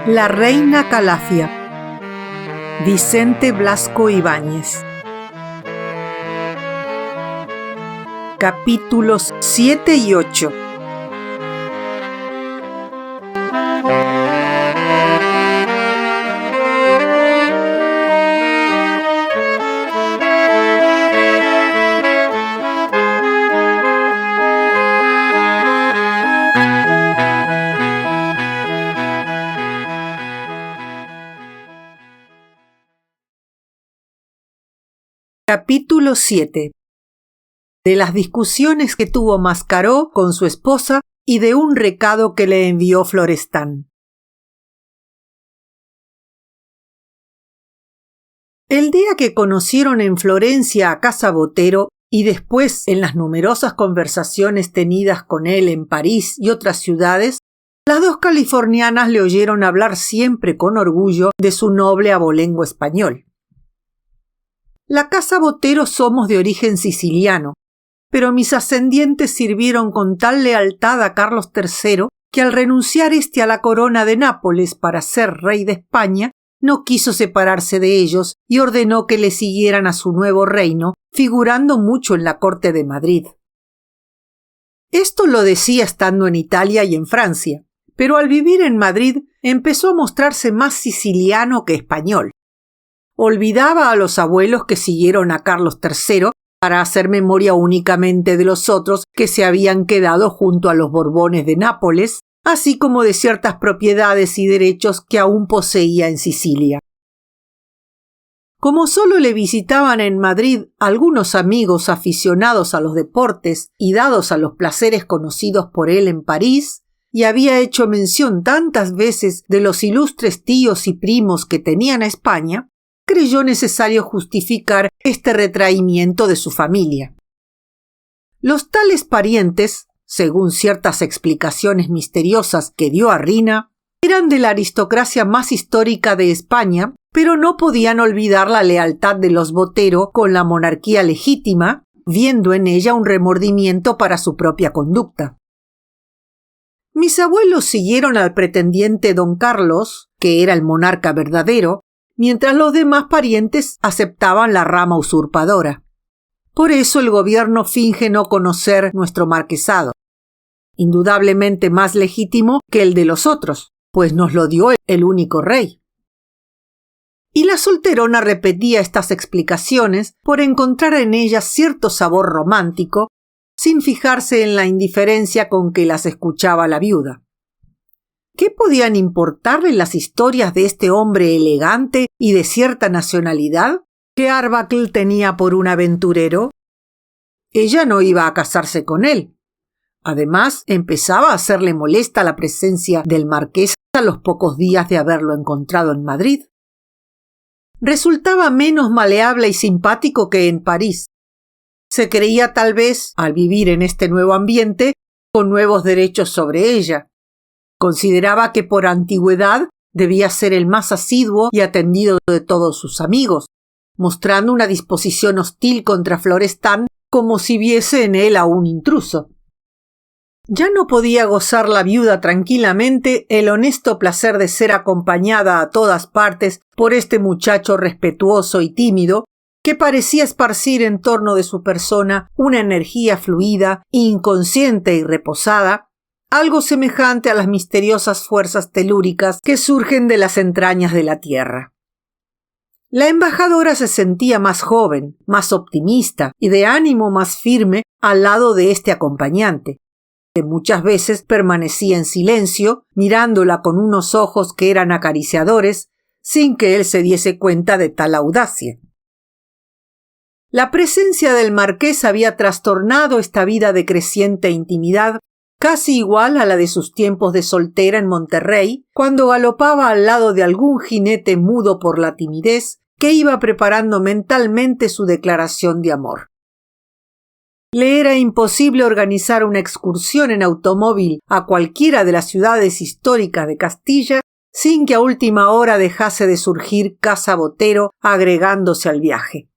La reina Calafia. Vicente Blasco Ibáñez. Capítulos 7 y 8. Capítulo 7. De las discusiones que tuvo Mascaró con su esposa y de un recado que le envió Florestan. El día que conocieron en Florencia a Casa Botero y después en las numerosas conversaciones tenidas con él en París y otras ciudades, las dos californianas le oyeron hablar siempre con orgullo de su noble abolengo español. La Casa Botero somos de origen siciliano, pero mis ascendientes sirvieron con tal lealtad a Carlos III que al renunciar a la corona de Nápoles para ser rey de España, no quiso separarse de ellos y ordenó que le siguieran a su nuevo reino, figurando mucho en la corte de Madrid. Esto lo decía estando en Italia y en Francia, pero al vivir en Madrid empezó a mostrarse más siciliano que español. Olvidaba a los abuelos que siguieron a Carlos III para hacer memoria únicamente de los otros que se habían quedado junto a los Borbones de Nápoles, así como de ciertas propiedades y derechos que aún poseía en Sicilia. Como solo le visitaban en Madrid algunos amigos aficionados a los deportes y dados a los placeres conocidos por él en París, y había hecho mención tantas veces de los ilustres tíos y primos que tenían a España, creyó necesario justificar este retraimiento de su familia. Los tales parientes, según ciertas explicaciones misteriosas que dio a Rina, eran de la aristocracia más histórica de España, pero no podían olvidar la lealtad de los Botero con la monarquía legítima, viendo en ella un remordimiento para su propia conducta. Mis abuelos siguieron al pretendiente don Carlos, que era el monarca verdadero, mientras los demás parientes aceptaban la rama usurpadora. Por eso el gobierno finge no conocer nuestro marquesado, indudablemente más legítimo que el de los otros, pues nos lo dio el único rey. Y la solterona repetía estas explicaciones por encontrar en ellas cierto sabor romántico, sin fijarse en la indiferencia con que las escuchaba la viuda. ¿Qué podían importarle las historias de este hombre elegante y de cierta nacionalidad que Arbuckle tenía por un aventurero? Ella no iba a casarse con él. Además, empezaba a hacerle molesta la presencia del marqués a los pocos días de haberlo encontrado en Madrid. Resultaba menos maleable y simpático que en París. Se creía tal vez, al vivir en este nuevo ambiente, con nuevos derechos sobre ella. Consideraba que por antigüedad debía ser el más asiduo y atendido de todos sus amigos, mostrando una disposición hostil contra Florestan como si viese en él a un intruso. Ya no podía gozar la viuda tranquilamente el honesto placer de ser acompañada a todas partes por este muchacho respetuoso y tímido, que parecía esparcir en torno de su persona una energía fluida, inconsciente y reposada, algo semejante a las misteriosas fuerzas telúricas que surgen de las entrañas de la tierra. La embajadora se sentía más joven, más optimista y de ánimo más firme al lado de este acompañante, que muchas veces permanecía en silencio, mirándola con unos ojos que eran acariciadores, sin que él se diese cuenta de tal audacia. La presencia del marqués había trastornado esta vida de creciente intimidad, casi igual a la de sus tiempos de soltera en Monterrey, cuando galopaba al lado de algún jinete mudo por la timidez que iba preparando mentalmente su declaración de amor. Le era imposible organizar una excursión en automóvil a cualquiera de las ciudades históricas de Castilla sin que a última hora dejase de surgir Casa Botero agregándose al viaje.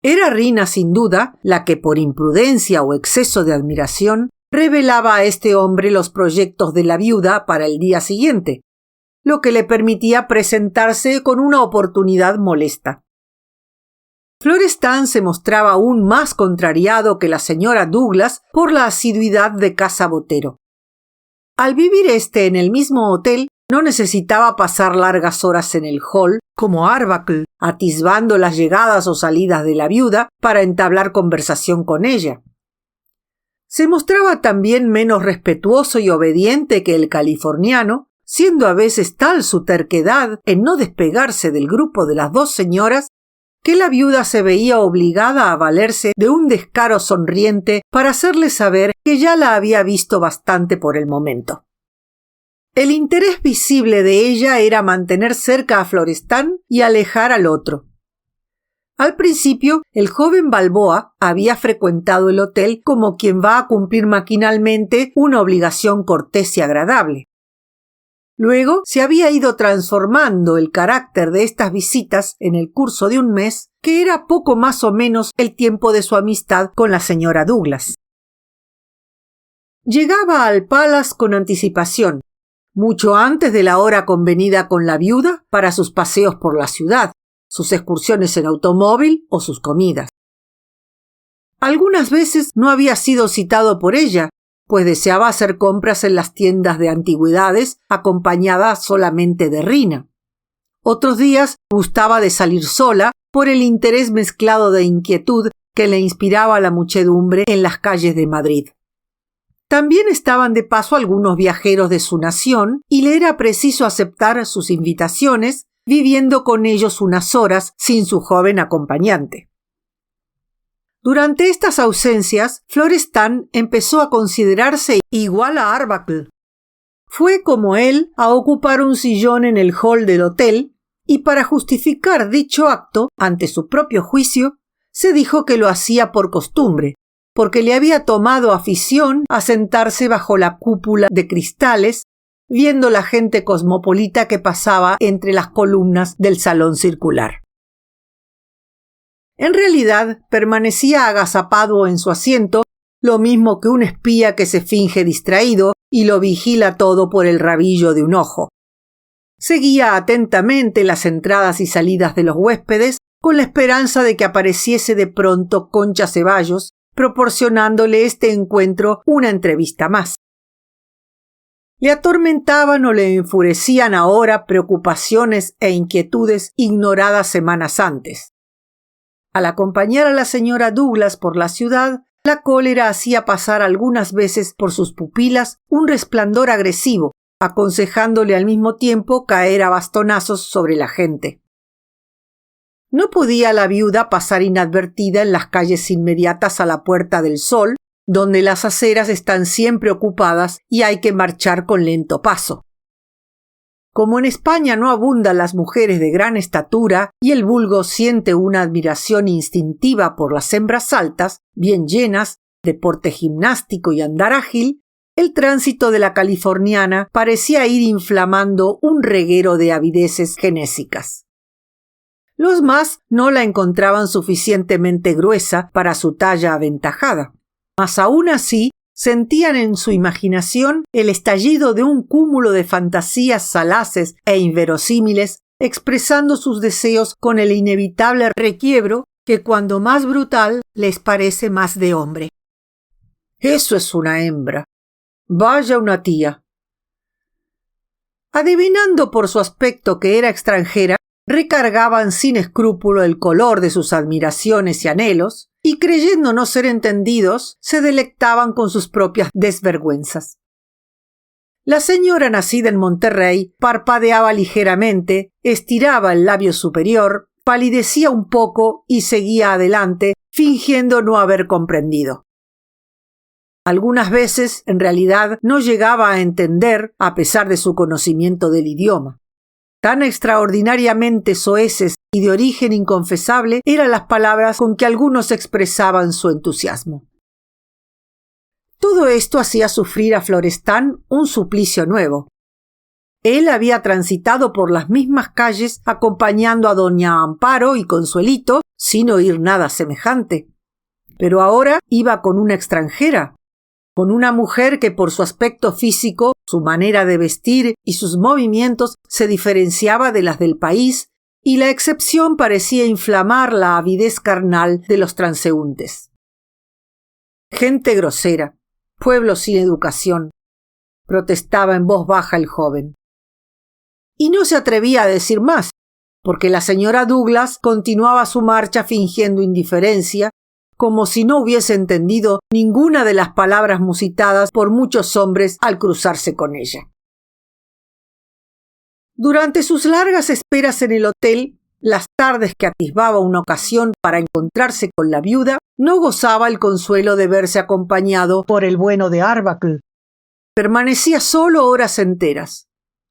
Era Rina, sin duda, la que por imprudencia o exceso de admiración revelaba a este hombre los proyectos de la viuda para el día siguiente, lo que le permitía presentarse con una oportunidad molesta. Florestan se mostraba aún más contrariado que la señora Douglas por la asiduidad de Casa Botero. Al vivir en el mismo hotel, no necesitaba pasar largas horas en el hall, como Arbuckle, atisbando las llegadas o salidas de la viuda para entablar conversación con ella. Se mostraba también menos respetuoso y obediente que el californiano, siendo a veces tal su terquedad en no despegarse del grupo de las dos señoras, que la viuda se veía obligada a valerse de un descaro sonriente para hacerle saber que ya la había visto bastante por el momento. El interés visible de ella era mantener cerca a Florestan y alejar al otro. Al principio, el joven Balboa había frecuentado el hotel como quien va a cumplir maquinalmente una obligación cortés y agradable. Luego se había ido transformando el carácter de estas visitas en el curso de un mes, que era poco más o menos el tiempo de su amistad con la señora Douglas. Llegaba al Palace con anticipación, mucho antes de la hora convenida con la viuda para sus paseos por la ciudad, sus excursiones en automóvil o sus comidas. Algunas veces no había sido citado por ella, pues deseaba hacer compras en las tiendas de antigüedades acompañada solamente de Rina. Otros días gustaba de salir sola por el interés mezclado de inquietud que le inspiraba la muchedumbre en las calles de Madrid. También estaban de paso algunos viajeros de su nación y le era preciso aceptar sus invitaciones, viviendo con ellos unas horas sin su joven acompañante. Durante estas ausencias, Florestan empezó a considerarse igual a Arbuckle. Fue como él a ocupar un sillón en el hall del hotel y para justificar dicho acto ante su propio juicio, se dijo que lo hacía por costumbre, porque le había tomado afición a sentarse bajo la cúpula de cristales, viendo la gente cosmopolita que pasaba entre las columnas del salón circular. En realidad, permanecía agazapado en su asiento, lo mismo que un espía que se finge distraído y lo vigila todo por el rabillo de un ojo. Seguía atentamente las entradas y salidas de los huéspedes, con la esperanza de que apareciese de pronto Concha Ceballos, proporcionándole este encuentro una entrevista más. Le atormentaban o le enfurecían ahora preocupaciones e inquietudes ignoradas semanas antes. Al acompañar a la señora Douglas por la ciudad, la cólera hacía pasar algunas veces por sus pupilas un resplandor agresivo, aconsejándole al mismo tiempo caer a bastonazos sobre la gente. No podía la viuda pasar inadvertida en las calles inmediatas a la Puerta del Sol, donde las aceras están siempre ocupadas y hay que marchar con lento paso. Como en España no abundan las mujeres de gran estatura y el vulgo siente una admiración instintiva por las hembras altas, bien llenas, de porte gimnástico y andar ágil, el tránsito de la californiana parecía ir inflamando un reguero de avideces genésicas. Los más no la encontraban suficientemente gruesa para su talla aventajada, mas aún así sentían en su imaginación el estallido de un cúmulo de fantasías salaces e inverosímiles, expresando sus deseos con el inevitable requiebro que cuando más brutal les parece más de hombre. Eso es una hembra. Vaya una tía. Adivinando por su aspecto que era extranjera, recargaban sin escrúpulo el color de sus admiraciones y anhelos, y creyendo no ser entendidos, se delectaban con sus propias desvergüenzas. La señora nacida en Monterrey parpadeaba ligeramente, estiraba el labio superior, palidecía un poco y seguía adelante, fingiendo no haber comprendido. Algunas veces, en realidad, no llegaba a entender, a pesar de su conocimiento del idioma. Tan extraordinariamente soeces y de origen inconfesable eran las palabras con que algunos expresaban su entusiasmo. Todo esto hacía sufrir a Florestan un suplicio nuevo. Él había transitado por las mismas calles acompañando a doña Amparo y Consuelito sin oír nada semejante. Pero ahora iba con una extranjera, con una mujer que por su aspecto físico, su manera de vestir y sus movimientos se diferenciaba de las del país, y la excepción parecía inflamar la avidez carnal de los transeúntes. Gente grosera, pueblo sin educación, protestaba en voz baja el joven. Y no se atrevía a decir más, porque la señora Douglas continuaba su marcha fingiendo indiferencia, como si no hubiese entendido ninguna de las palabras musitadas por muchos hombres al cruzarse con ella. Durante sus largas esperas en el hotel, las tardes que atisbaba una ocasión para encontrarse con la viuda, no gozaba el consuelo de verse acompañado por el bueno de Arbuckle. Permanecía solo horas enteras.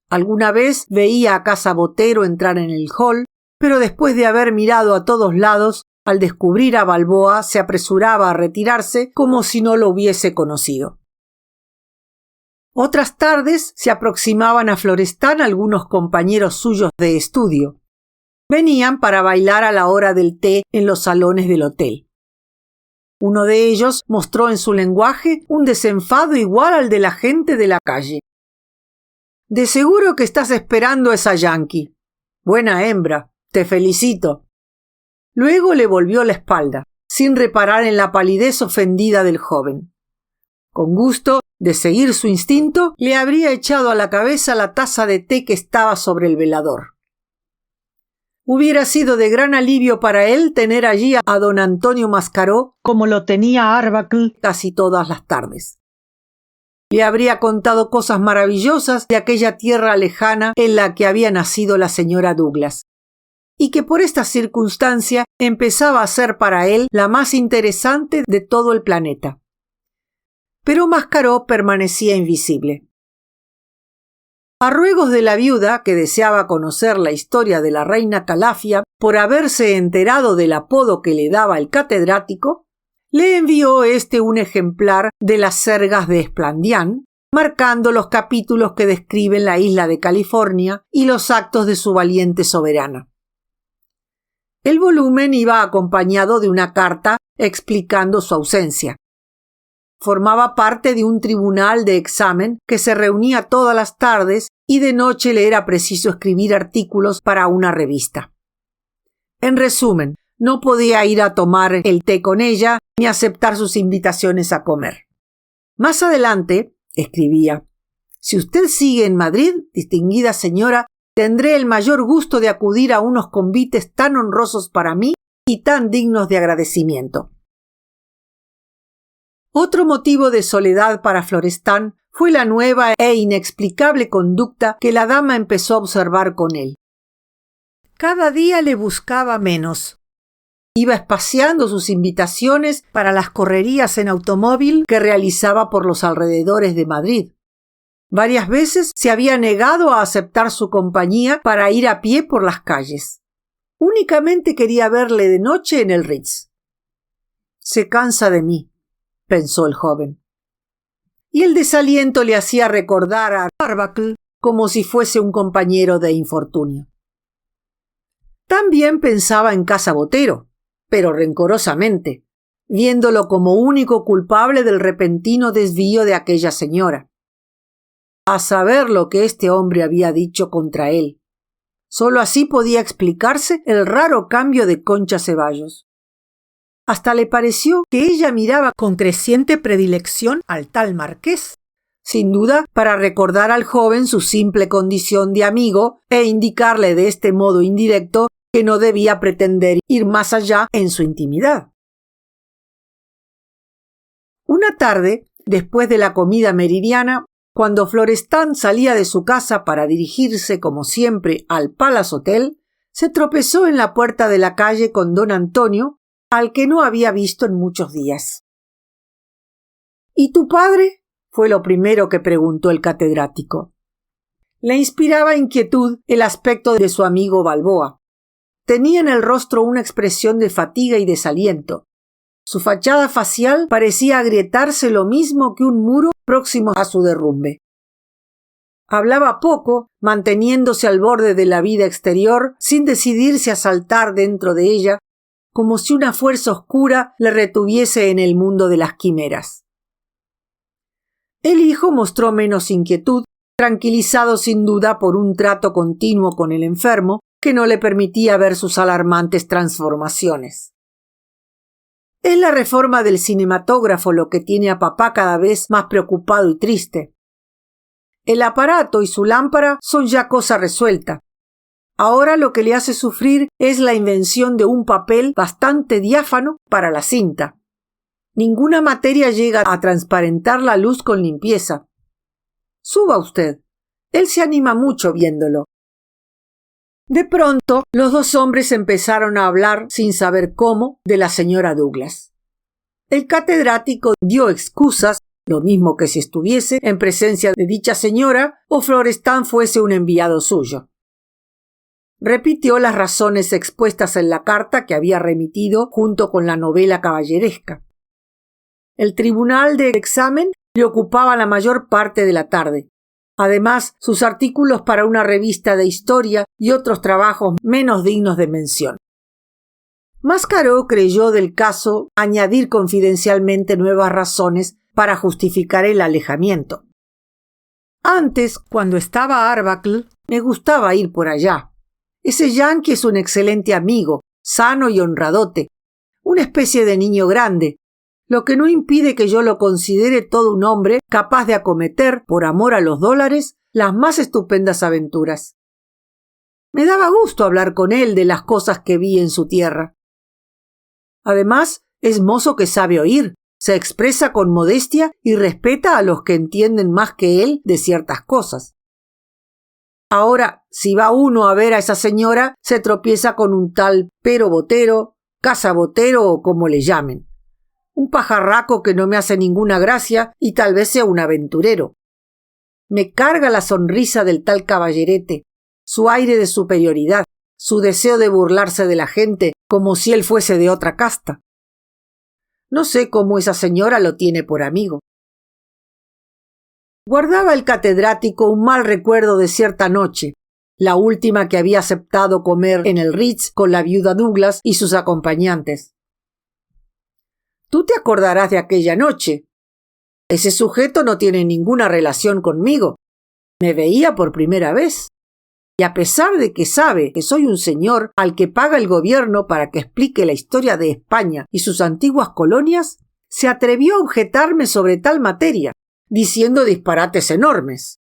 Alguna vez veía a Casa Botero entrar en el hall, pero después de haber mirado a todos lados, al descubrir a Balboa, se apresuraba a retirarse como si no lo hubiese conocido. Otras tardes se aproximaban a Florestan algunos compañeros suyos de estudio. Venían para bailar a la hora del té en los salones del hotel. Uno de ellos mostró en su lenguaje un desenfado igual al de la gente de la calle. «De seguro que estás esperando a esa yanqui. Buena hembra, te felicito». Luego le volvió la espalda, sin reparar en la palidez ofendida del joven. Con gusto de seguir su instinto, le habría echado a la cabeza la taza de té que estaba sobre el velador. Hubiera sido de gran alivio para él tener allí a don Antonio Mascaró, como lo tenía Arbuckle casi todas las tardes. Le habría contado cosas maravillosas de aquella tierra lejana en la que había nacido la señora Douglas, y que por esta circunstancia empezaba a ser para él la más interesante de todo el planeta. Pero Mascaró permanecía invisible. A ruegos de la viuda, que deseaba conocer la historia de la reina Calafia por haberse enterado del apodo que le daba el catedrático, le envió un ejemplar de las Sergas de Esplandián, marcando los capítulos que describen la isla de California y los actos de su valiente soberana. El volumen iba acompañado de una carta explicando su ausencia. Formaba parte de un tribunal de examen que se reunía todas las tardes y de noche le era preciso escribir artículos para una revista. En resumen, no podía ir a tomar el té con ella ni aceptar sus invitaciones a comer. Más adelante, escribía, «Si usted sigue en Madrid, distinguida señora, tendré el mayor gusto de acudir a unos convites tan honrosos para mí y tan dignos de agradecimiento». Otro motivo de soledad para Florestan fue la nueva e inexplicable conducta que la dama empezó a observar con él. Cada día le buscaba menos. Iba espaciando sus invitaciones para las correrías en automóvil que realizaba por los alrededores de Madrid. Varias veces se había negado a aceptar su compañía para ir a pie por las calles. Únicamente quería verle de noche en el Ritz. «Se cansa de mí», pensó el joven. Y el desaliento le hacía recordar a Arbuckle como si fuese un compañero de infortunio. También pensaba en Casa Botero, pero rencorosamente, viéndolo como único culpable del repentino desvío de aquella señora. A saber lo que este hombre había dicho contra él. Solo así podía explicarse el raro cambio de Concha Ceballos. Hasta le pareció que ella miraba con creciente predilección al tal marqués, sin duda para recordar al joven su simple condición de amigo e indicarle de este modo indirecto que no debía pretender ir más allá en su intimidad. Una tarde, después de la comida meridiana, cuando Florestan salía de su casa para dirigirse, como siempre, al Palace Hotel, se tropezó en la puerta de la calle con don Antonio, al que no había visto en muchos días. «¿Y tu padre?», fue lo primero que preguntó el catedrático. Le inspiraba inquietud el aspecto de su amigo Balboa. Tenía en el rostro una expresión de fatiga y desaliento. Su fachada facial parecía agrietarse lo mismo que un muro próximo a su derrumbe. Hablaba poco, manteniéndose al borde de la vida exterior, sin decidirse a saltar dentro de ella, como si una fuerza oscura le retuviese en el mundo de las quimeras. El hijo mostró menos inquietud, tranquilizado sin duda por un trato continuo con el enfermo que no le permitía ver sus alarmantes transformaciones. Es la reforma del cinematógrafo lo que tiene a papá cada vez más preocupado y triste. El aparato y su lámpara son ya cosa resuelta. Ahora lo que le hace sufrir es la invención de un papel bastante diáfano para la cinta. Ninguna materia llega a transparentar la luz con limpieza. Suba usted. Él se anima mucho viéndolo. De pronto, los dos hombres empezaron a hablar, sin saber cómo, de la señora Douglas. El catedrático dio excusas, lo mismo que si estuviese en presencia de dicha señora o Florestan fuese un enviado suyo. Repitió las razones expuestas en la carta que había remitido junto con la novela caballeresca. El tribunal de examen le ocupaba la mayor parte de la tarde. Además, sus artículos para una revista de historia y otros trabajos menos dignos de mención. Mascaró creyó del caso añadir confidencialmente nuevas razones para justificar el alejamiento. Antes, cuando estaba Arbuckle, me gustaba ir por allá. Ese yanqui es un excelente amigo, sano y honradote, una especie de niño grande, lo que no impide que yo lo considere todo un hombre capaz de acometer, por amor a los dólares, las más estupendas aventuras. Me daba gusto hablar con él de las cosas que vi en su tierra. Además, es mozo que sabe oír, se expresa con modestia y respeta a los que entienden más que él de ciertas cosas. Ahora, si va uno a ver a esa señora, se tropieza con un tal Pero Botero, Casa Botero o como le llamen. Un pajarraco que no me hace ninguna gracia y tal vez sea un aventurero. Me carga la sonrisa del tal caballerete, su aire de superioridad, su deseo de burlarse de la gente como si él fuese de otra casta. No sé cómo esa señora lo tiene por amigo. Guardaba el catedrático un mal recuerdo de cierta noche, la última que había aceptado comer en el Ritz con la viuda Douglas y sus acompañantes. Tú te acordarás de aquella noche. Ese sujeto no tiene ninguna relación conmigo. Me veía por primera vez. Y a pesar de que sabe que soy un señor al que paga el gobierno para que explique la historia de España y sus antiguas colonias, se atrevió a objetarme sobre tal materia, diciendo disparates enormes.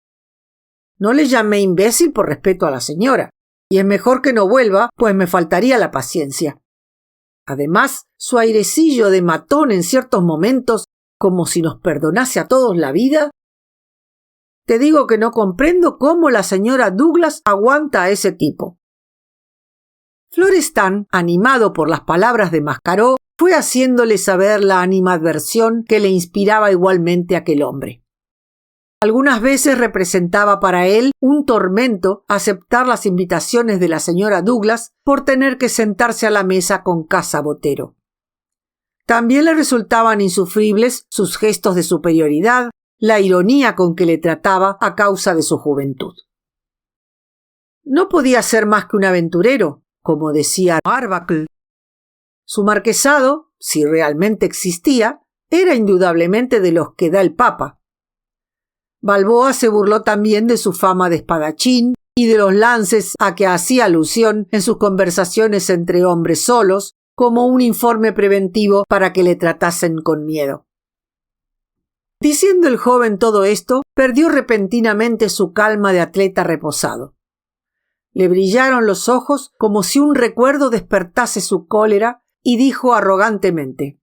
No le llamé imbécil por respeto a la señora, y es mejor que no vuelva, pues me faltaría la paciencia. Además, su airecillo de matón en ciertos momentos, como si nos perdonase a todos la vida. Te digo que no comprendo cómo la señora Douglas aguanta a ese tipo. Florestan, animado por las palabras de Mascaró, fue haciéndole saber la animadversión que le inspiraba igualmente aquel hombre. Algunas veces representaba para él un tormento aceptar las invitaciones de la señora Douglas por tener que sentarse a la mesa con Casa Botero. También le resultaban insufribles sus gestos de superioridad, la ironía con que le trataba a causa de su juventud. No podía ser más que un aventurero, como decía Arbuckle. Su marquesado, si realmente existía, era indudablemente de los que da el Papa. Balboa se burló también de su fama de espadachín y de los lances a que hacía alusión en sus conversaciones entre hombres solos, como un informe preventivo para que le tratasen con miedo. Diciendo el joven todo esto, perdió repentinamente su calma de atleta reposado. Le brillaron los ojos como si un recuerdo despertase su cólera y dijo arrogantemente: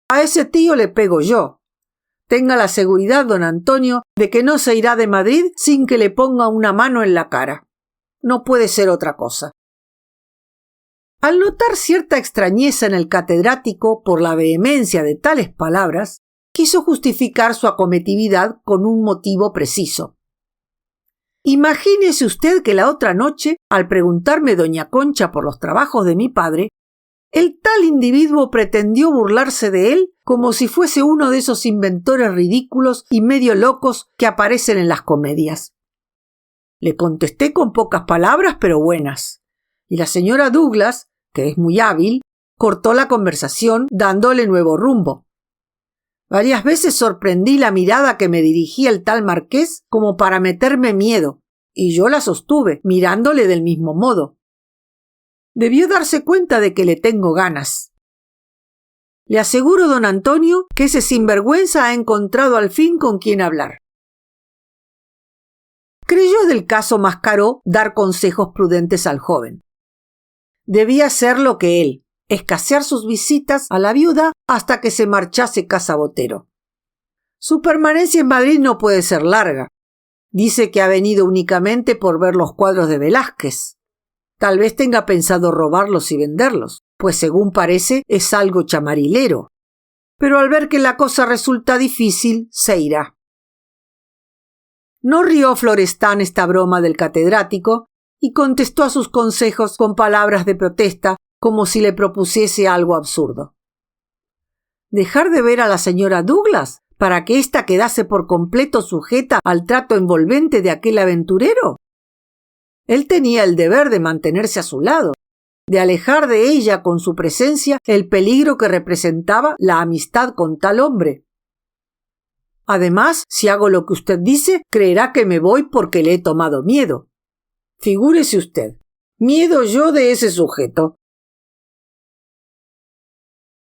«A ese tío le pego yo. Tenga la seguridad, don Antonio, de que no se irá de Madrid sin que le ponga una mano en la cara. No puede ser otra cosa». Al notar cierta extrañeza en el catedrático por la vehemencia de tales palabras, quiso justificar su acometividad con un motivo preciso. Imagínese usted que la otra noche, al preguntarme doña Concha por los trabajos de mi padre, el tal individuo pretendió burlarse de él como si fuese uno de esos inventores ridículos y medio locos que aparecen en las comedias. Le contesté con pocas palabras pero buenas, y la señora Douglas, que es muy hábil, cortó la conversación dándole nuevo rumbo. Varias veces sorprendí la mirada que me dirigía el tal marqués como para meterme miedo, y yo la sostuve, mirándole del mismo modo. Debió darse cuenta de que le tengo ganas. Le aseguro, don Antonio, que ese sinvergüenza ha encontrado al fin con quien hablar. Creyó del caso Mascaró dar consejos prudentes al joven. Debía hacer lo que él, escasear sus visitas a la viuda hasta que se marchase Casabotero. Su permanencia en Madrid no puede ser larga. Dice que ha venido únicamente por ver los cuadros de Velázquez. Tal vez tenga pensado robarlos y venderlos, pues según parece es algo chamarilero. Pero al ver que la cosa resulta difícil, se irá. No rió Florestan esta broma del catedrático y contestó a sus consejos con palabras de protesta como si le propusiese algo absurdo. ¿Dejar de ver a la señora Douglas para que ésta quedase por completo sujeta al trato envolvente de aquel aventurero? Él tenía el deber de mantenerse a su lado, de alejar de ella con su presencia el peligro que representaba la amistad con tal hombre. Además, si hago lo que usted dice, creerá que me voy porque le he tomado miedo. Figúrese usted, miedo yo de ese sujeto.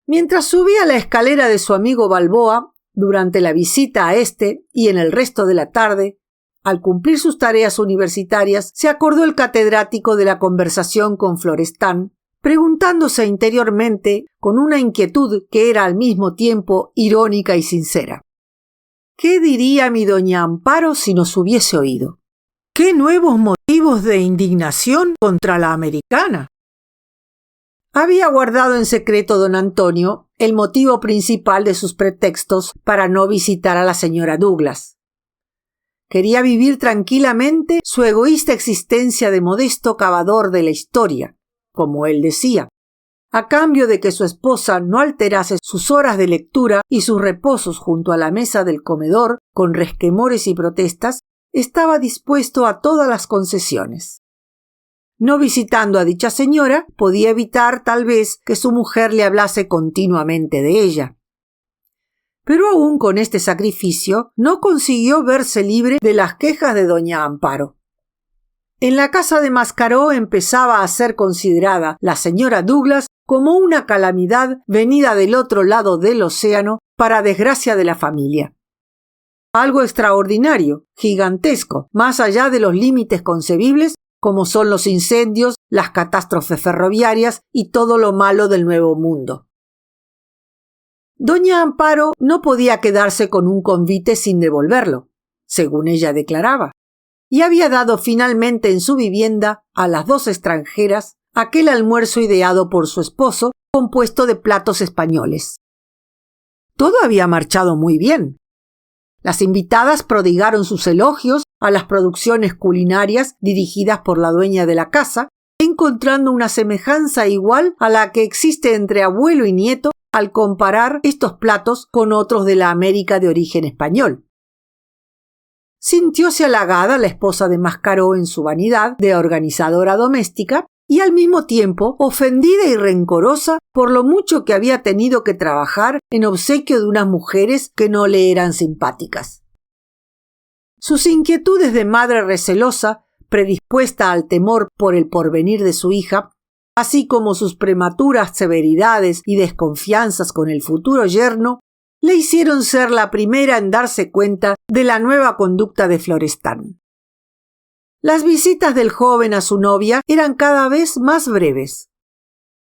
Mientras subía la escalera de su amigo Balboa, durante la visita a éste y en el resto de la tarde, al cumplir sus tareas universitarias, se acordó el catedrático de la conversación con Florestan, preguntándose interiormente, con una inquietud que era al mismo tiempo irónica y sincera: ¿qué diría mi doña Amparo si nos hubiese oído? ¿Qué nuevos motivos de indignación contra la americana? Había guardado en secreto don Antonio el motivo principal de sus pretextos para no visitar a la señora Douglas. Quería vivir tranquilamente su egoísta existencia de modesto cavador de la historia, como él decía, a cambio de que su esposa no alterase sus horas de lectura y sus reposos junto a la mesa del comedor con resquemores y protestas. Estaba dispuesto a todas las concesiones. No visitando a dicha señora, podía evitar tal vez que su mujer le hablase continuamente de ella. Pero aún con este sacrificio no consiguió verse libre de las quejas de doña Amparo. En la casa de Mascaró empezaba a ser considerada la señora Douglas como una calamidad venida del otro lado del océano para desgracia de la familia. Algo extraordinario, gigantesco, más allá de los límites concebibles, como son los incendios, las catástrofes ferroviarias y todo lo malo del Nuevo Mundo. Doña Amparo no podía quedarse con un convite sin devolverlo, según ella declaraba, y había dado finalmente en su vivienda a las dos extranjeras aquel almuerzo ideado por su esposo, compuesto de platos españoles. Todo había marchado muy bien. Las invitadas prodigaron sus elogios a las producciones culinarias dirigidas por la dueña de la casa, encontrando una semejanza igual a la que existe entre abuelo y nieto al comparar estos platos con otros de la América de origen español. Sintióse halagada la esposa de Mascaró en su vanidad de organizadora doméstica y al mismo tiempo ofendida y rencorosa por lo mucho que había tenido que trabajar en obsequio de unas mujeres que no le eran simpáticas. Sus inquietudes de madre recelosa, predispuesta al temor por el porvenir de su hija, así como sus prematuras severidades y desconfianzas con el futuro yerno, le hicieron ser la primera en darse cuenta de la nueva conducta de Florestan. Las visitas del joven a su novia eran cada vez más breves.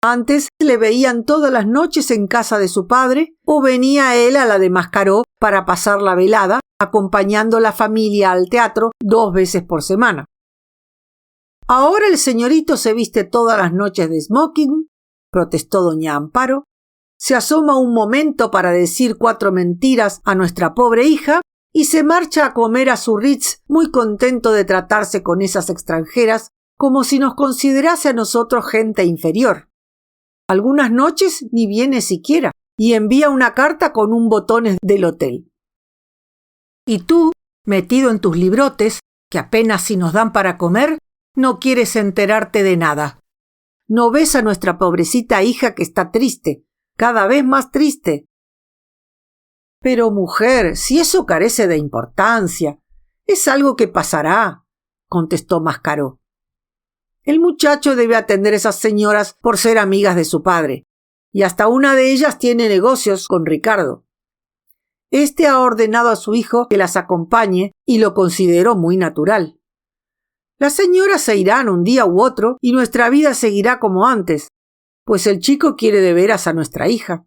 Antes le veían todas las noches en casa de su padre o venía él a la de Mascaró para pasar la velada, acompañando a la familia al teatro 2 veces por semana. Ahora el señorito se viste todas las noches de smoking, protestó doña Amparo, se asoma un momento para decir 4 mentiras a nuestra pobre hija y se marcha a comer a su Ritz muy contento de tratarse con esas extranjeras como si nos considerase a nosotros gente inferior. Algunas noches ni viene siquiera y envía una carta con un botones del hotel. Y tú, metido en tus librotes, que apenas si nos dan para comer, no quieres enterarte de nada. ¿No ves a nuestra pobrecita hija que está triste, cada vez más triste? Pero, mujer, si eso carece de importancia, es algo que pasará, contestó Mascaró. El muchacho debe atender a esas señoras por ser amigas de su padre, y hasta una de ellas tiene negocios con Ricardo. Este ha ordenado a su hijo que las acompañe y lo consideró muy natural. Las señoras se irán un día u otro y nuestra vida seguirá como antes, pues el chico quiere de veras a nuestra hija.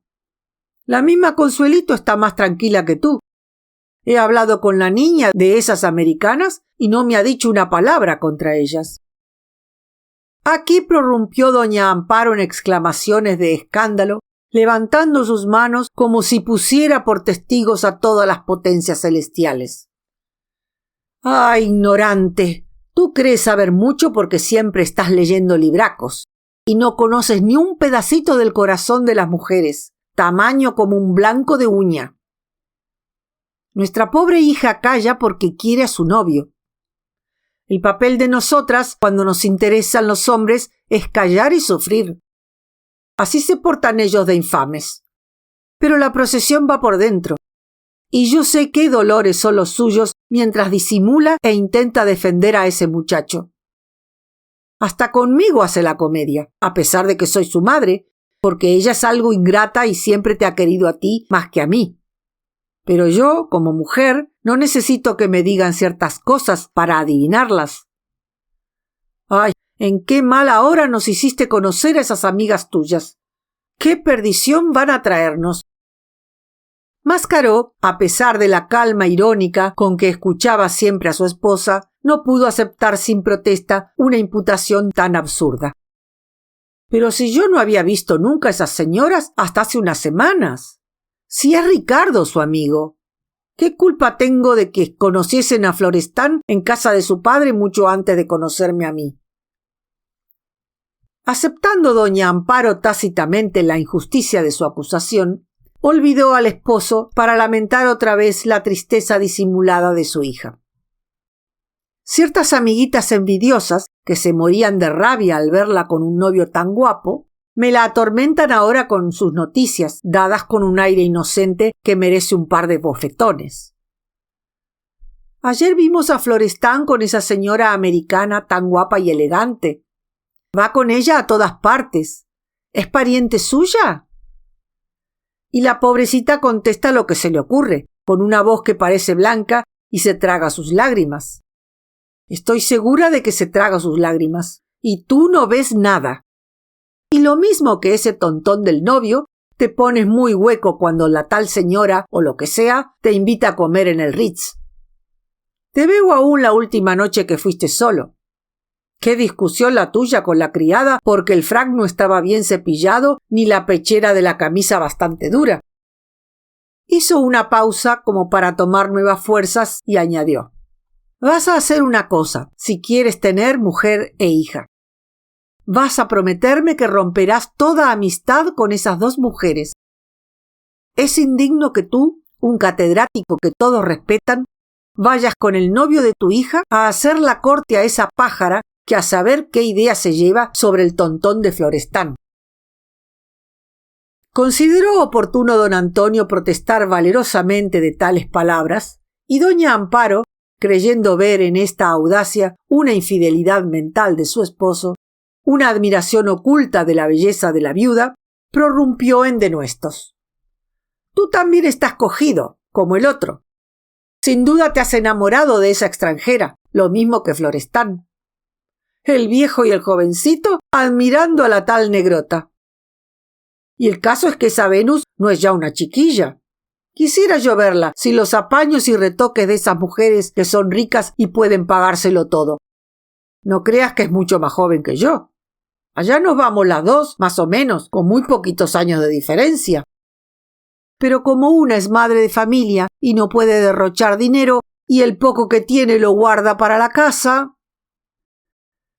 La misma Consuelito está más tranquila que tú. He hablado con la niña de esas americanas y no me ha dicho una palabra contra ellas. Aquí prorrumpió doña Amparo en exclamaciones de escándalo, levantando sus manos como si pusiera por testigos a todas las potencias celestiales. ¡Ah, ignorante! Tú crees saber mucho porque siempre estás leyendo libracos y no conoces ni un pedacito del corazón de las mujeres, tamaño como un blanco de uña. Nuestra pobre hija calla porque quiere a su novio. El papel de nosotras, cuando nos interesan los hombres, es callar y sufrir. Así se portan ellos de infames. Pero la procesión va por dentro. Y yo sé qué dolores son los suyos mientras disimula e intenta defender a ese muchacho. Hasta conmigo hace la comedia, a pesar de que soy su madre, porque ella es algo ingrata y siempre te ha querido a ti más que a mí. Pero yo, como mujer, no necesito que me digan ciertas cosas para adivinarlas. ¡Ay! ¿En qué mala hora nos hiciste conocer a esas amigas tuyas? ¡Qué perdición van a traernos! Mascaró, a pesar de la calma irónica con que escuchaba siempre a su esposa, no pudo aceptar sin protesta una imputación tan absurda. Pero si yo no había visto nunca a esas señoras hasta hace unas semanas. Si es Ricardo su amigo. ¿Qué culpa tengo de que conociesen a Florestán en casa de su padre mucho antes de conocerme a mí? Aceptando doña Amparo tácitamente la injusticia de su acusación, olvidó al esposo para lamentar otra vez la tristeza disimulada de su hija. Ciertas amiguitas envidiosas, que se morían de rabia al verla con un novio tan guapo, me la atormentan ahora con sus noticias, dadas con un aire inocente que merece un par de bofetones. Ayer vimos a Florestán con esa señora americana tan guapa y elegante. Va con ella a todas partes. ¿Es pariente suya? Y la pobrecita contesta lo que se le ocurre, con una voz que parece blanca y se traga sus lágrimas. Estoy segura de que se traga sus lágrimas, y tú no ves nada. Y lo mismo que ese tontón del novio, te pones muy hueco cuando la tal señora, o lo que sea, te invita a comer en el Ritz. Te veo aún la última noche que fuiste solo. Qué discusión la tuya con la criada porque el frac no estaba bien cepillado ni la pechera de la camisa bastante dura. Hizo una pausa como para tomar nuevas fuerzas y añadió: vas a hacer una cosa si quieres tener mujer e hija. Vas a prometerme que romperás toda amistad con esas dos mujeres. Es indigno que tú, un catedrático que todos respetan, vayas con el novio de tu hija a hacer la corte a esa pájara que a saber qué idea se lleva sobre el tontón de Florestán. Consideró oportuno don Antonio protestar valerosamente de tales palabras, y doña Amparo, creyendo ver en esta audacia una infidelidad mental de su esposo, una admiración oculta de la belleza de la viuda, prorrumpió en denuestos. Tú también estás cogido, como el otro. Sin duda te has enamorado de esa extranjera, lo mismo que Florestán. El viejo y el jovencito admirando a la tal negrota. Y el caso es que esa Venus no es ya una chiquilla. Quisiera yo verla sin los apaños y retoques de esas mujeres que son ricas y pueden pagárselo todo. No creas que es mucho más joven que yo. Allá nos vamos las dos, más o menos, con muy poquitos años de diferencia. Pero como una es madre de familia y no puede derrochar dinero y el poco que tiene lo guarda para la casa,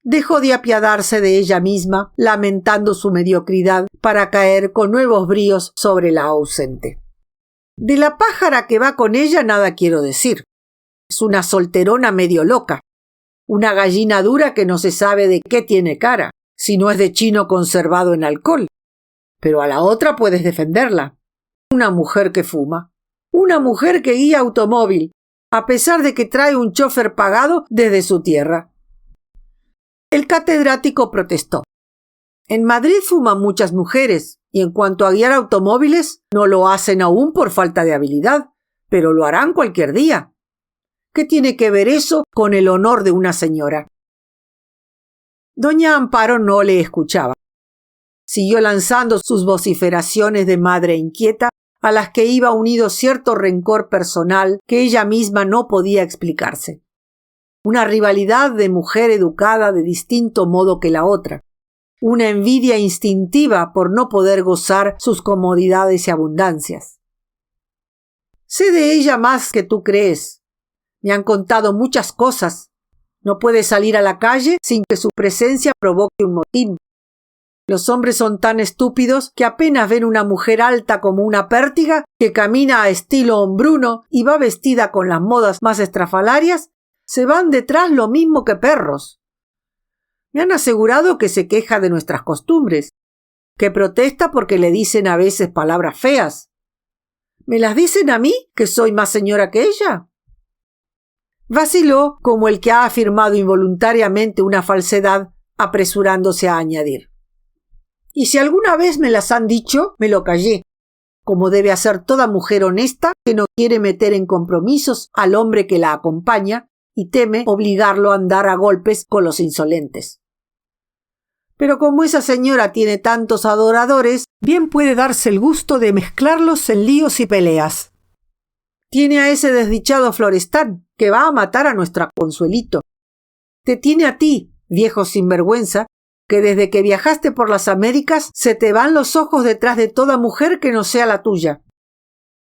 dejó de apiadarse de ella misma, lamentando su mediocridad para caer con nuevos bríos sobre la ausente. De la pájara que va con ella nada quiero decir. Es una solterona medio loca, una gallina dura que no se sabe de qué tiene cara, si no es de chino conservado en alcohol. Pero a la otra puedes defenderla. Una mujer que fuma. una mujer que guía automóvil, a pesar de que trae un chofer pagado desde su tierra. El catedrático protestó. En Madrid fuman muchas mujeres, y en cuanto a guiar automóviles, no lo hacen aún por falta de habilidad, pero lo harán cualquier día. ¿Qué tiene que ver eso con el honor de una señora? Doña Amparo no le escuchaba. Siguió lanzando sus vociferaciones de madre inquieta, a las que iba unido cierto rencor personal que ella misma no podía explicarse. Una rivalidad de mujer educada de distinto modo que la otra. Una envidia instintiva por no poder gozar sus comodidades y abundancias. Sé de ella más que tú crees. Me han contado muchas cosas. No puede salir a la calle sin que su presencia provoque un motín. Los hombres son tan estúpidos que apenas ven una mujer alta como una pértiga que camina a estilo hombruno y va vestida con las modas más estrafalarias, se van detrás lo mismo que perros. Me han asegurado que se queja de nuestras costumbres, que protesta porque le dicen a veces palabras feas. ¿Me las dicen a mí, que soy más señora que ella? Vaciló como el que ha afirmado involuntariamente una falsedad, apresurándose a añadir. Y si alguna vez me las han dicho, me lo callé, como debe hacer toda mujer honesta que no quiere meter en compromisos al hombre que la acompaña y teme obligarlo a andar a golpes con los insolentes. Pero como esa señora tiene tantos adoradores, bien puede darse el gusto de mezclarlos en líos y peleas. Tiene a ese desdichado Florestán, que va a matar a nuestra Consuelito. Te tiene a ti, viejo sinvergüenza, que desde que viajaste por las Américas se te van los ojos detrás de toda mujer que no sea la tuya.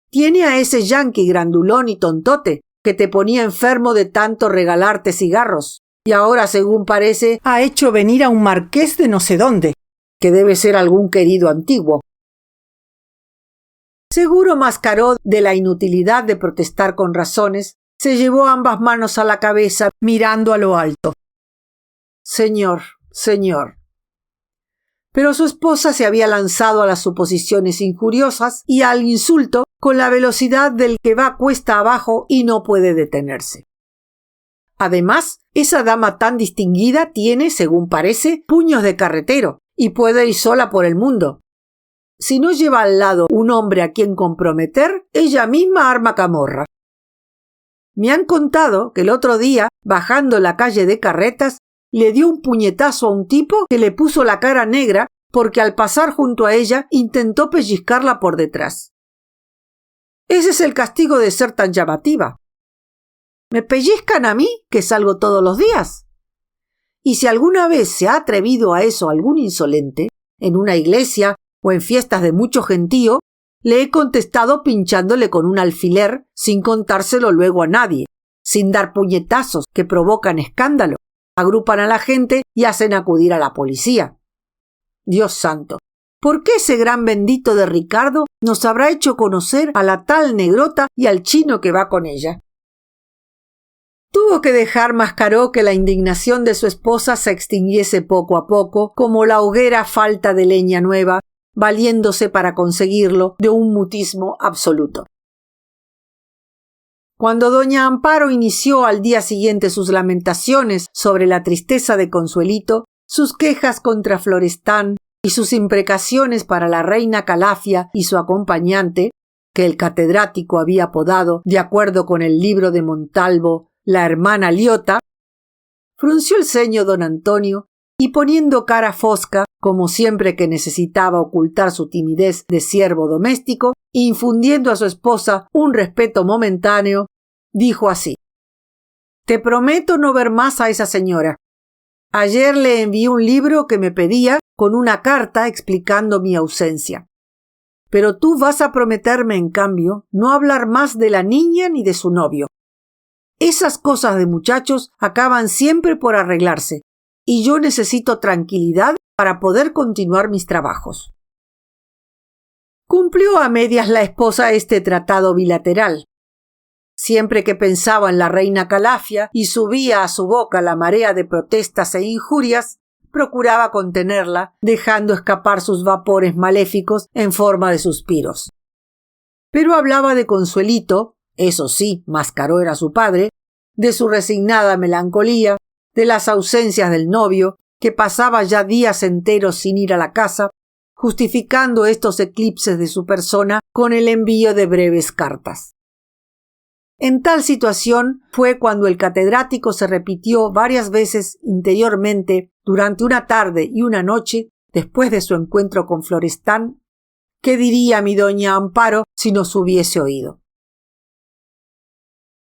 Tiene a ese yanqui grandulón y tontote, que te ponía enfermo de tanto regalarte cigarros, y ahora, según parece, ha hecho venir a un marqués de no sé dónde, que debe ser algún querido antiguo. Seguro mascaró de la inutilidad de protestar con razones, se llevó ambas manos a la cabeza mirando a lo alto. Señor. Pero su esposa se había lanzado a las suposiciones injuriosas y al insulto con la velocidad del que va cuesta abajo y no puede detenerse. Además, esa dama tan distinguida tiene, según parece, puños de carretero y puede ir sola por el mundo. Si no lleva al lado un hombre a quien comprometer, ella misma arma camorra. Me han contado que el otro día, bajando la calle de Carretas, le dio un puñetazo a un tipo que le puso la cara negra porque al pasar junto a ella intentó pellizcarla por detrás. Ese es el castigo de ser tan llamativa. ¿Me pellizcan a mí, que salgo todos los días? Y si alguna vez se ha atrevido a eso algún insolente, en una iglesia o en fiestas de mucho gentío, le he contestado pinchándole con un alfiler sin contárselo luego a nadie, sin dar puñetazos que provocan escándalo, agrupan a la gente y hacen acudir a la policía. Dios santo, ¿por qué ese gran bendito de Ricardo nos habrá hecho conocer a la tal negrota y al chino que va con ella? Tuvo que dejar Mascaró que la indignación de su esposa se extinguiese poco a poco, como la hoguera falta de leña nueva, valiéndose para conseguirlo de un mutismo absoluto. Cuando doña Amparo inició al día siguiente sus lamentaciones sobre la tristeza de Consuelito, sus quejas contra Florestán y sus imprecaciones para la reina Calafia y su acompañante, que el catedrático había apodado, de acuerdo con el libro de Montalvo, la hermana Liota, frunció el ceño don Antonio y poniendo cara fosca, como siempre que necesitaba ocultar su timidez de siervo doméstico, infundiendo a su esposa un respeto momentáneo, dijo así: «Te prometo no ver más a esa señora. Ayer le envié un libro que me pedía con una carta explicando mi ausencia. Pero tú vas a prometerme, en cambio, no hablar más de la niña ni de su novio. Esas cosas de muchachos acaban siempre por arreglarse, y yo necesito tranquilidad para poder continuar mis trabajos». Cumplió a medias la esposa este tratado bilateral. Siempre que pensaba en la reina Calafia y subía a su boca la marea de protestas e injurias, procuraba contenerla, dejando escapar sus vapores maléficos en forma de suspiros. pero hablaba de Consuelito, eso sí, Mascaró era su padre, de su resignada melancolía, de las ausencias del novio, que pasaba ya días enteros sin ir a la casa, justificando estos eclipses de su persona con el envío de breves cartas. En tal situación fue cuando el catedrático se repitió varias veces interiormente durante una tarde y una noche después de su encuentro con Florestán: ¿qué diría mi doña Amparo si nos hubiese oído?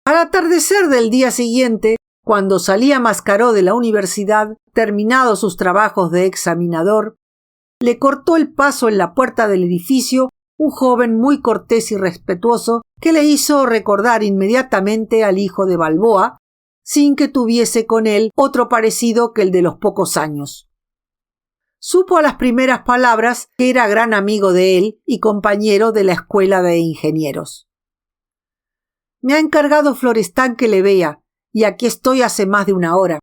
Al atardecer del día siguiente, cuando salía Mascaró de la universidad, terminados sus trabajos de examinador, le cortó el paso en la puerta del edificio un joven muy cortés y respetuoso que le hizo recordar inmediatamente al hijo de Balboa, sin que tuviese con él otro parecido que el de los pocos años. Supo a las primeras palabras que era gran amigo de él y compañero de la escuela de ingenieros. Me ha encargado Florestán que le vea, y aquí estoy hace más de una hora.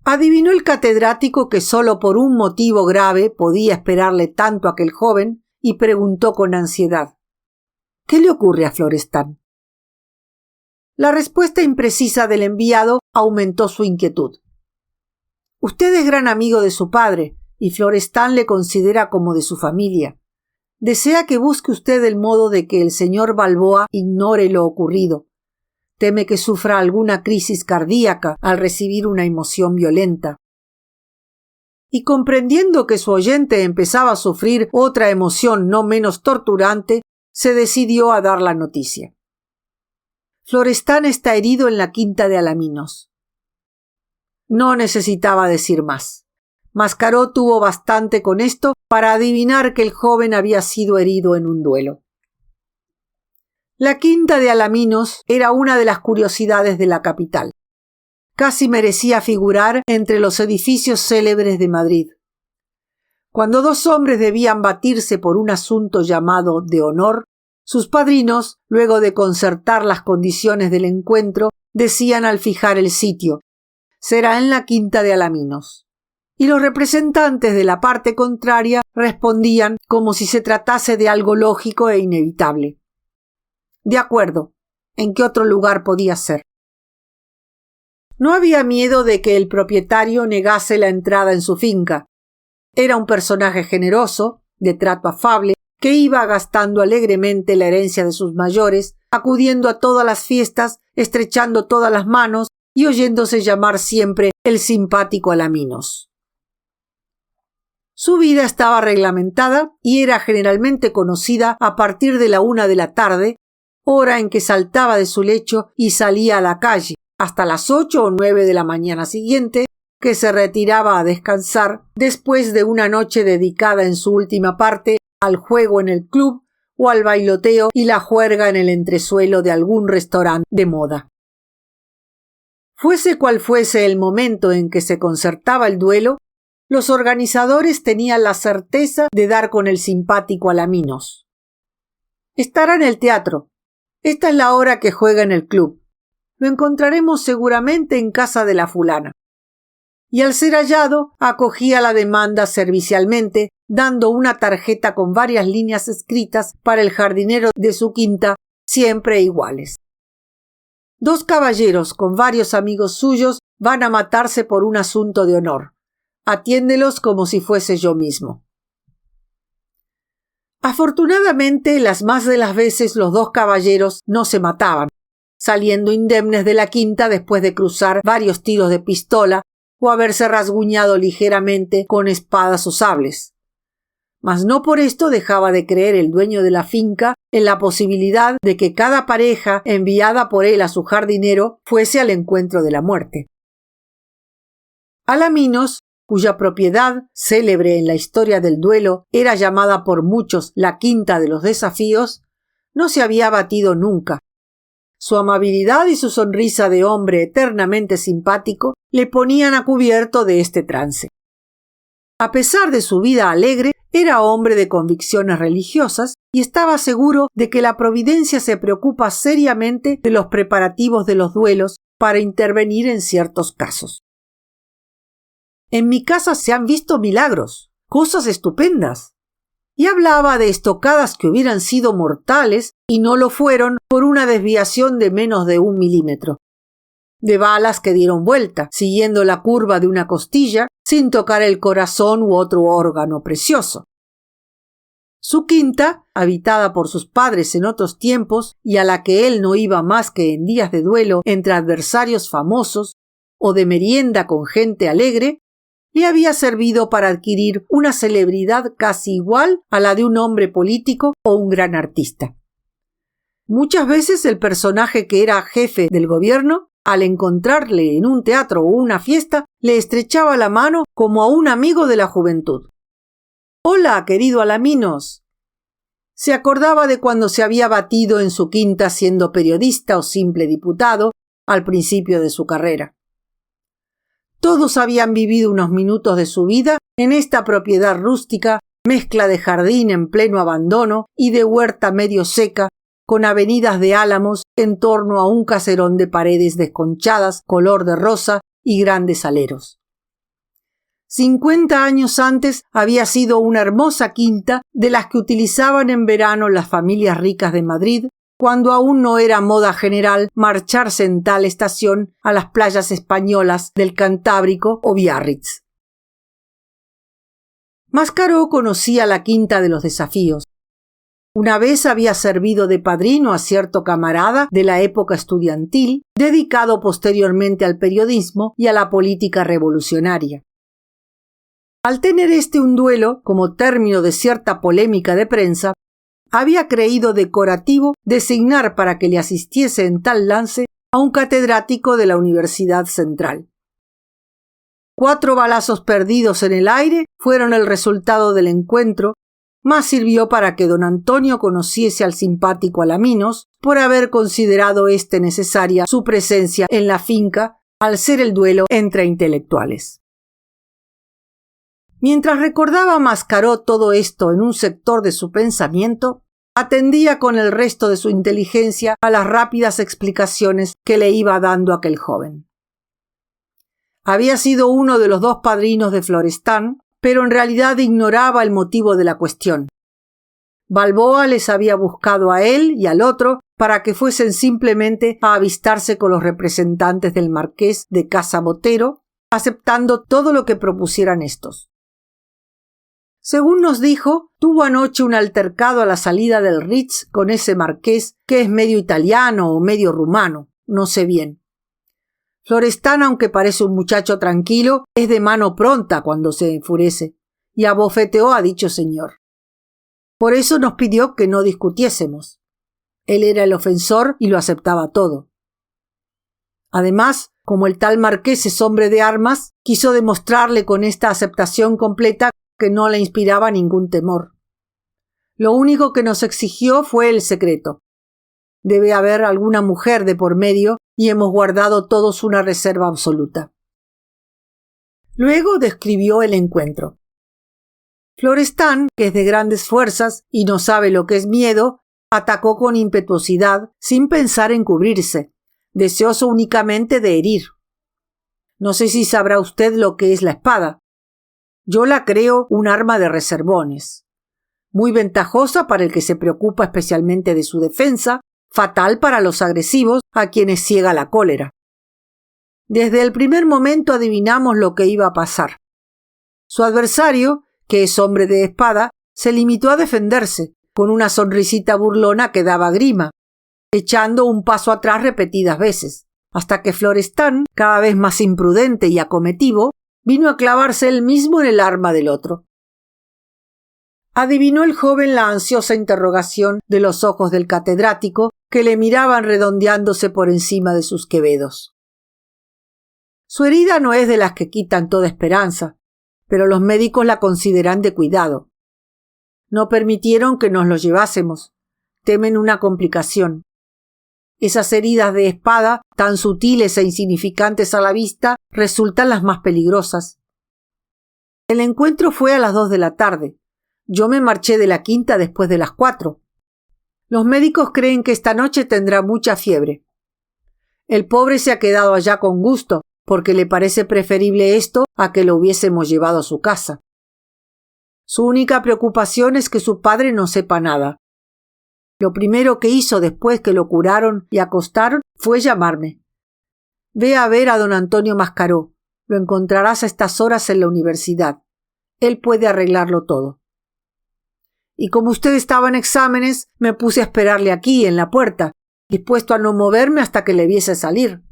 Adivinó el catedrático que solo por un motivo grave podía esperarle tanto a aquel joven y preguntó con ansiedad: ¿qué le ocurre a Florestán? La respuesta imprecisa del enviado aumentó su inquietud. Usted es gran amigo de su padre y Florestán le considera como de su familia. Desea que busque usted el modo de que el señor Balboa ignore lo ocurrido. Teme que sufra alguna crisis cardíaca al recibir una emoción violenta. Y comprendiendo que su oyente empezaba a sufrir otra emoción no menos torturante, se decidió a dar la noticia. Florestán está herido en la quinta de Alaminos. No necesitaba decir más. Mascaró tuvo bastante con esto para adivinar que el joven había sido herido en un duelo. La quinta de Alaminos era una de las curiosidades de la capital. Casi merecía figurar entre los edificios célebres de Madrid. Cuando dos hombres debían batirse por un asunto llamado de honor, sus padrinos, luego de concertar las condiciones del encuentro, decían al fijar el sitio: será en la quinta de Alaminos. Y los representantes de la parte contraria respondían como si se tratase de algo lógico e inevitable. De acuerdo, ¿en qué otro lugar podía ser? No había miedo de que el propietario negase la entrada en su finca. Era un personaje generoso, de trato afable, que iba gastando alegremente la herencia de sus mayores, acudiendo a todas las fiestas, estrechando todas las manos y oyéndose llamar siempre el simpático Alaminos. Su vida estaba reglamentada y era generalmente conocida a partir de la 1 de la tarde, hora en que saltaba de su lecho y salía a la calle, hasta las 8 o 9 de la mañana siguiente, que se retiraba a descansar después de una noche dedicada en su última parte al juego en el club o al bailoteo y la juerga en el entresuelo de algún restaurante de moda. Fuese cual fuese el momento en que se concertaba el duelo, los organizadores tenían la certeza de dar con el simpático Alaminos. Estará en el teatro. Esta es la hora que juega en el club. Lo encontraremos seguramente en casa de la fulana. Y al ser hallado, acogía la demanda servicialmente, dando una tarjeta con varias líneas escritas para el jardinero de su quinta, siempre iguales. 2 caballeros con varios amigos suyos van a matarse por un asunto de honor. Atiéndelos como si fuese yo mismo. Afortunadamente, las más de las veces los 2 caballeros no se mataban, saliendo indemnes de la quinta después de cruzar varios tiros de pistola o haberse rasguñado ligeramente con espadas o sables. Mas no por esto dejaba de creer el dueño de la finca en la posibilidad de que cada pareja enviada por él a su jardinero fuese al encuentro de la muerte. Alaminos, cuya propiedad, célebre en la historia del duelo, era llamada por muchos la quinta de los desafíos, no se había batido nunca. Su amabilidad y su sonrisa de hombre eternamente simpático le ponían a cubierto de este trance. A pesar de su vida alegre, era hombre de convicciones religiosas y estaba seguro de que la providencia se preocupa seriamente de los preparativos de los duelos para intervenir en ciertos casos. En mi casa se han visto milagros, cosas estupendas. y hablaba de estocadas que hubieran sido mortales y no lo fueron por una desviación de menos de 1 milímetro, de balas que dieron vuelta, siguiendo la curva de una costilla, sin tocar el corazón u otro órgano precioso. Su quinta, habitada por sus padres en otros tiempos y a la que él no iba más que en días de duelo entre adversarios famosos o de merienda con gente alegre, le había servido para adquirir una celebridad casi igual a la de un hombre político o un gran artista. Muchas veces el personaje que era jefe del gobierno, al encontrarle en un teatro o una fiesta, le estrechaba la mano como a un amigo de la juventud. «Hola, querido Alaminos». Se acordaba de cuando se había batido en su quinta siendo periodista o simple diputado al principio de su carrera. Todos habían vivido unos minutos de su vida en esta propiedad rústica, mezcla de jardín en pleno abandono y de huerta medio seca, con avenidas de álamos en torno a un caserón de paredes desconchadas color de rosa y grandes aleros. 50 años antes había sido una hermosa quinta de las que utilizaban en verano las familias ricas de Madrid, cuando aún no era moda general marcharse en tal estación a las playas españolas del Cantábrico o Biarritz. Mascaró conocía la quinta de los Desafíos. Una vez había servido de padrino a cierto camarada de la época estudiantil, dedicado posteriormente al periodismo y a la política revolucionaria. Al tener un duelo como término de cierta polémica de prensa, había creído decorativo designar para que le asistiese en tal lance a un catedrático de la Universidad Central. 4 balazos perdidos en el aire fueron el resultado del encuentro, más sirvió para que don Antonio conociese al simpático Alaminos por haber considerado necesaria su presencia en la finca al ser el duelo entre intelectuales. Mientras recordaba Mascaró todo esto en un sector de su pensamiento, atendía con el resto de su inteligencia a las rápidas explicaciones que le iba dando aquel joven. Había sido uno de los 2 padrinos de Florestan, pero en realidad ignoraba el motivo de la cuestión. Balboa les había buscado a él y al otro para que fuesen simplemente a avistarse con los representantes del marqués de Casa Botero, aceptando todo lo que propusieran estos. Según nos dijo, tuvo anoche un altercado a la salida del Ritz con ese marqués que es medio italiano o medio rumano, no sé bien. Florestan, aunque parece un muchacho tranquilo, es de mano pronta cuando se enfurece, y abofeteó a dicho señor. Por eso nos pidió que no discutiésemos. Él era el ofensor y lo aceptaba todo. Además, como el tal marqués es hombre de armas, quiso demostrarle con esta aceptación completa que no le inspiraba ningún temor. Lo único que nos exigió fue el secreto. Debe haber alguna mujer de por medio y hemos guardado todos una reserva absoluta. Luego describió el encuentro. Florestan, que es de grandes fuerzas y no sabe lo que es miedo, atacó con impetuosidad sin pensar en cubrirse, deseoso únicamente de herir. No sé si sabrá usted lo que es la espada. Yo la creo un arma de reservones, muy ventajosa para el que se preocupa especialmente de su defensa, fatal para los agresivos a quienes ciega la cólera. Desde el primer momento adivinamos lo que iba a pasar. Su adversario, que es hombre de espada, se limitó a defenderse, con una sonrisita burlona que daba grima, echando un paso atrás repetidas veces, hasta que Florestan, cada vez más imprudente y acometivo, vino a clavarse él mismo en el arma del otro. Adivinó el joven la ansiosa interrogación de los ojos del catedrático que le miraban redondeándose por encima de sus quevedos. Su herida no es de las que quitan toda esperanza, pero los médicos la consideran de cuidado. No permitieron que nos lo llevásemos. Temen una complicación. Esas heridas de espada, tan sutiles e insignificantes a la vista, resultan las más peligrosas. El encuentro fue a las 2 de la tarde. Yo me marché de la quinta después de las 4. Los médicos creen que esta noche tendrá mucha fiebre. El pobre se ha quedado allá con gusto, porque le parece preferible esto a que lo hubiésemos llevado a su casa. Su única preocupación es que su padre no sepa nada. Lo primero que hizo después que lo curaron y acostaron fue llamarme. Ve a ver a don Antonio Mascaró. Lo encontrarás a estas horas en la universidad. Él puede arreglarlo todo. Y como usted estaba en exámenes, me puse a esperarle aquí, en la puerta, dispuesto a no moverme hasta que le viese salir.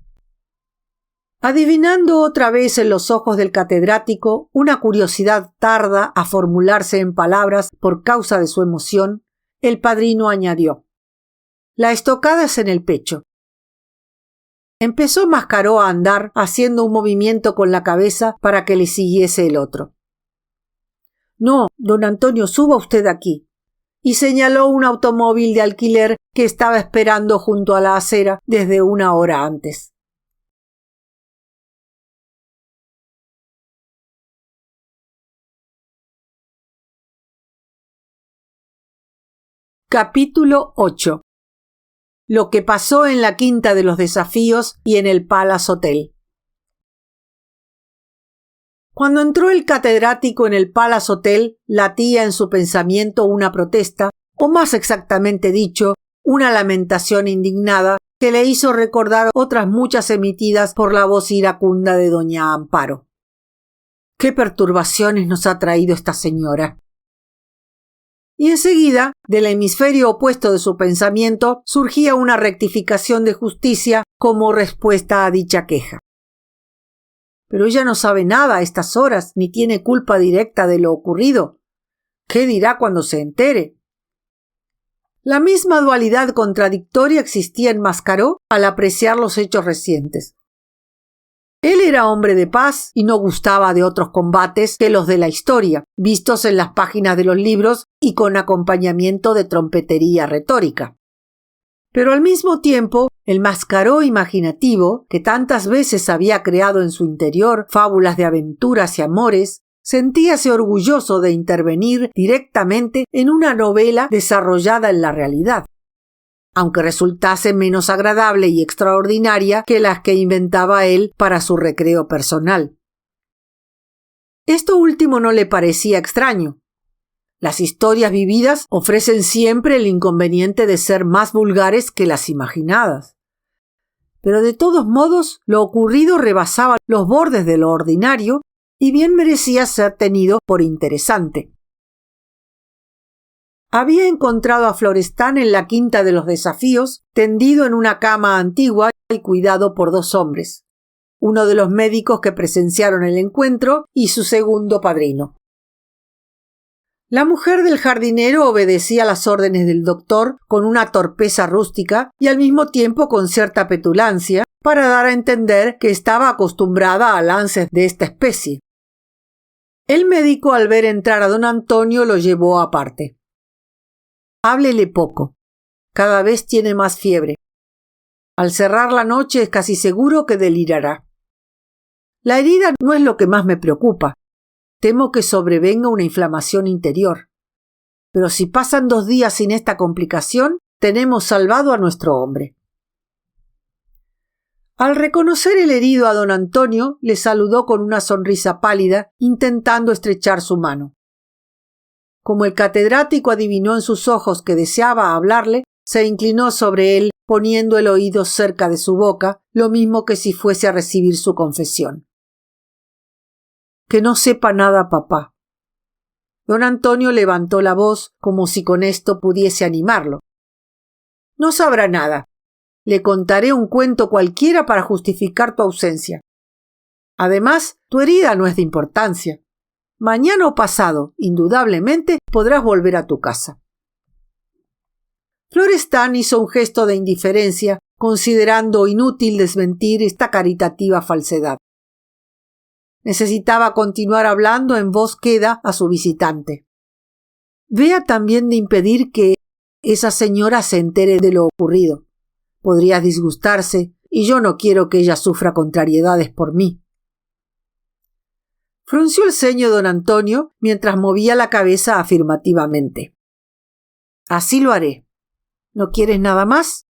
Adivinando otra vez en los ojos del catedrático una curiosidad tarda a formularse en palabras por causa de su emoción, el padrino añadió: «La estocada es en el pecho». Empezó Mascaró a andar haciendo un movimiento con la cabeza para que le siguiese el otro. «No, don Antonio, suba usted aquí», y señaló un automóvil de alquiler que estaba esperando junto a la acera desde una hora antes. Capítulo 8. Lo que pasó en la Quinta de los Desafíos y en el Palace Hotel. Cuando entró el catedrático en el Palace Hotel, latía en su pensamiento una protesta, o más exactamente dicho, una lamentación indignada que le hizo recordar otras muchas emitidas por la voz iracunda de doña Amparo. ¿Qué perturbaciones nos ha traído esta señora? Y enseguida, del hemisferio opuesto de su pensamiento, surgía una rectificación de justicia como respuesta a dicha queja. Pero ella no sabe nada a estas horas, ni tiene culpa directa de lo ocurrido. ¿Qué dirá cuando se entere? La misma dualidad contradictoria existía en Mascaró al apreciar los hechos recientes. Él era hombre de paz y no gustaba de otros combates que los de la historia, vistos en las páginas de los libros y con acompañamiento de trompetería retórica. Pero al mismo tiempo, el Mascaró imaginativo, que tantas veces había creado en su interior fábulas de aventuras y amores, sentíase orgulloso de intervenir directamente en una novela desarrollada en la realidad, aunque resultase menos agradable y extraordinaria que las que inventaba él para su recreo personal. Esto último no le parecía extraño. Las historias vividas ofrecen siempre el inconveniente de ser más vulgares que las imaginadas. Pero de todos modos, lo ocurrido rebasaba los bordes de lo ordinario y bien merecía ser tenido por interesante. Había encontrado a Florestan en la Quinta de los Desafíos, tendido en una cama antigua y cuidado por dos hombres, uno de los médicos que presenciaron el encuentro y su segundo padrino. La mujer del jardinero obedecía las órdenes del doctor con una torpeza rústica y al mismo tiempo con cierta petulancia para dar a entender que estaba acostumbrada a lances de esta especie. El médico, al ver entrar a don Antonio, lo llevó aparte. Háblele poco. Cada vez tiene más fiebre. Al cerrar la noche es casi seguro que delirará. La herida no es lo que más me preocupa. Temo que sobrevenga una inflamación interior. Pero si pasan 2 días sin esta complicación, tenemos salvado a nuestro hombre. Al reconocer el herido a don Antonio, le saludó con una sonrisa pálida, intentando estrechar su mano. Como el catedrático adivinó en sus ojos que deseaba hablarle, se inclinó sobre él, poniendo el oído cerca de su boca, lo mismo que si fuese a recibir su confesión. Que no sepa nada, papá. Don Antonio levantó la voz como si con esto pudiese animarlo. No sabrá nada. Le contaré un cuento cualquiera para justificar tu ausencia. Además, tu herida no es de importancia. Mañana o pasado, indudablemente, podrás volver a tu casa. Florestan hizo un gesto de indiferencia, considerando inútil desmentir esta caritativa falsedad. Necesitaba continuar hablando en voz queda a su visitante. Vea también de impedir que esa señora se entere de lo ocurrido. Podría disgustarse, y yo no quiero que ella sufra contrariedades por mí. Frunció el ceño don Antonio mientras movía la cabeza afirmativamente. Así lo haré. ¿No quieres nada más?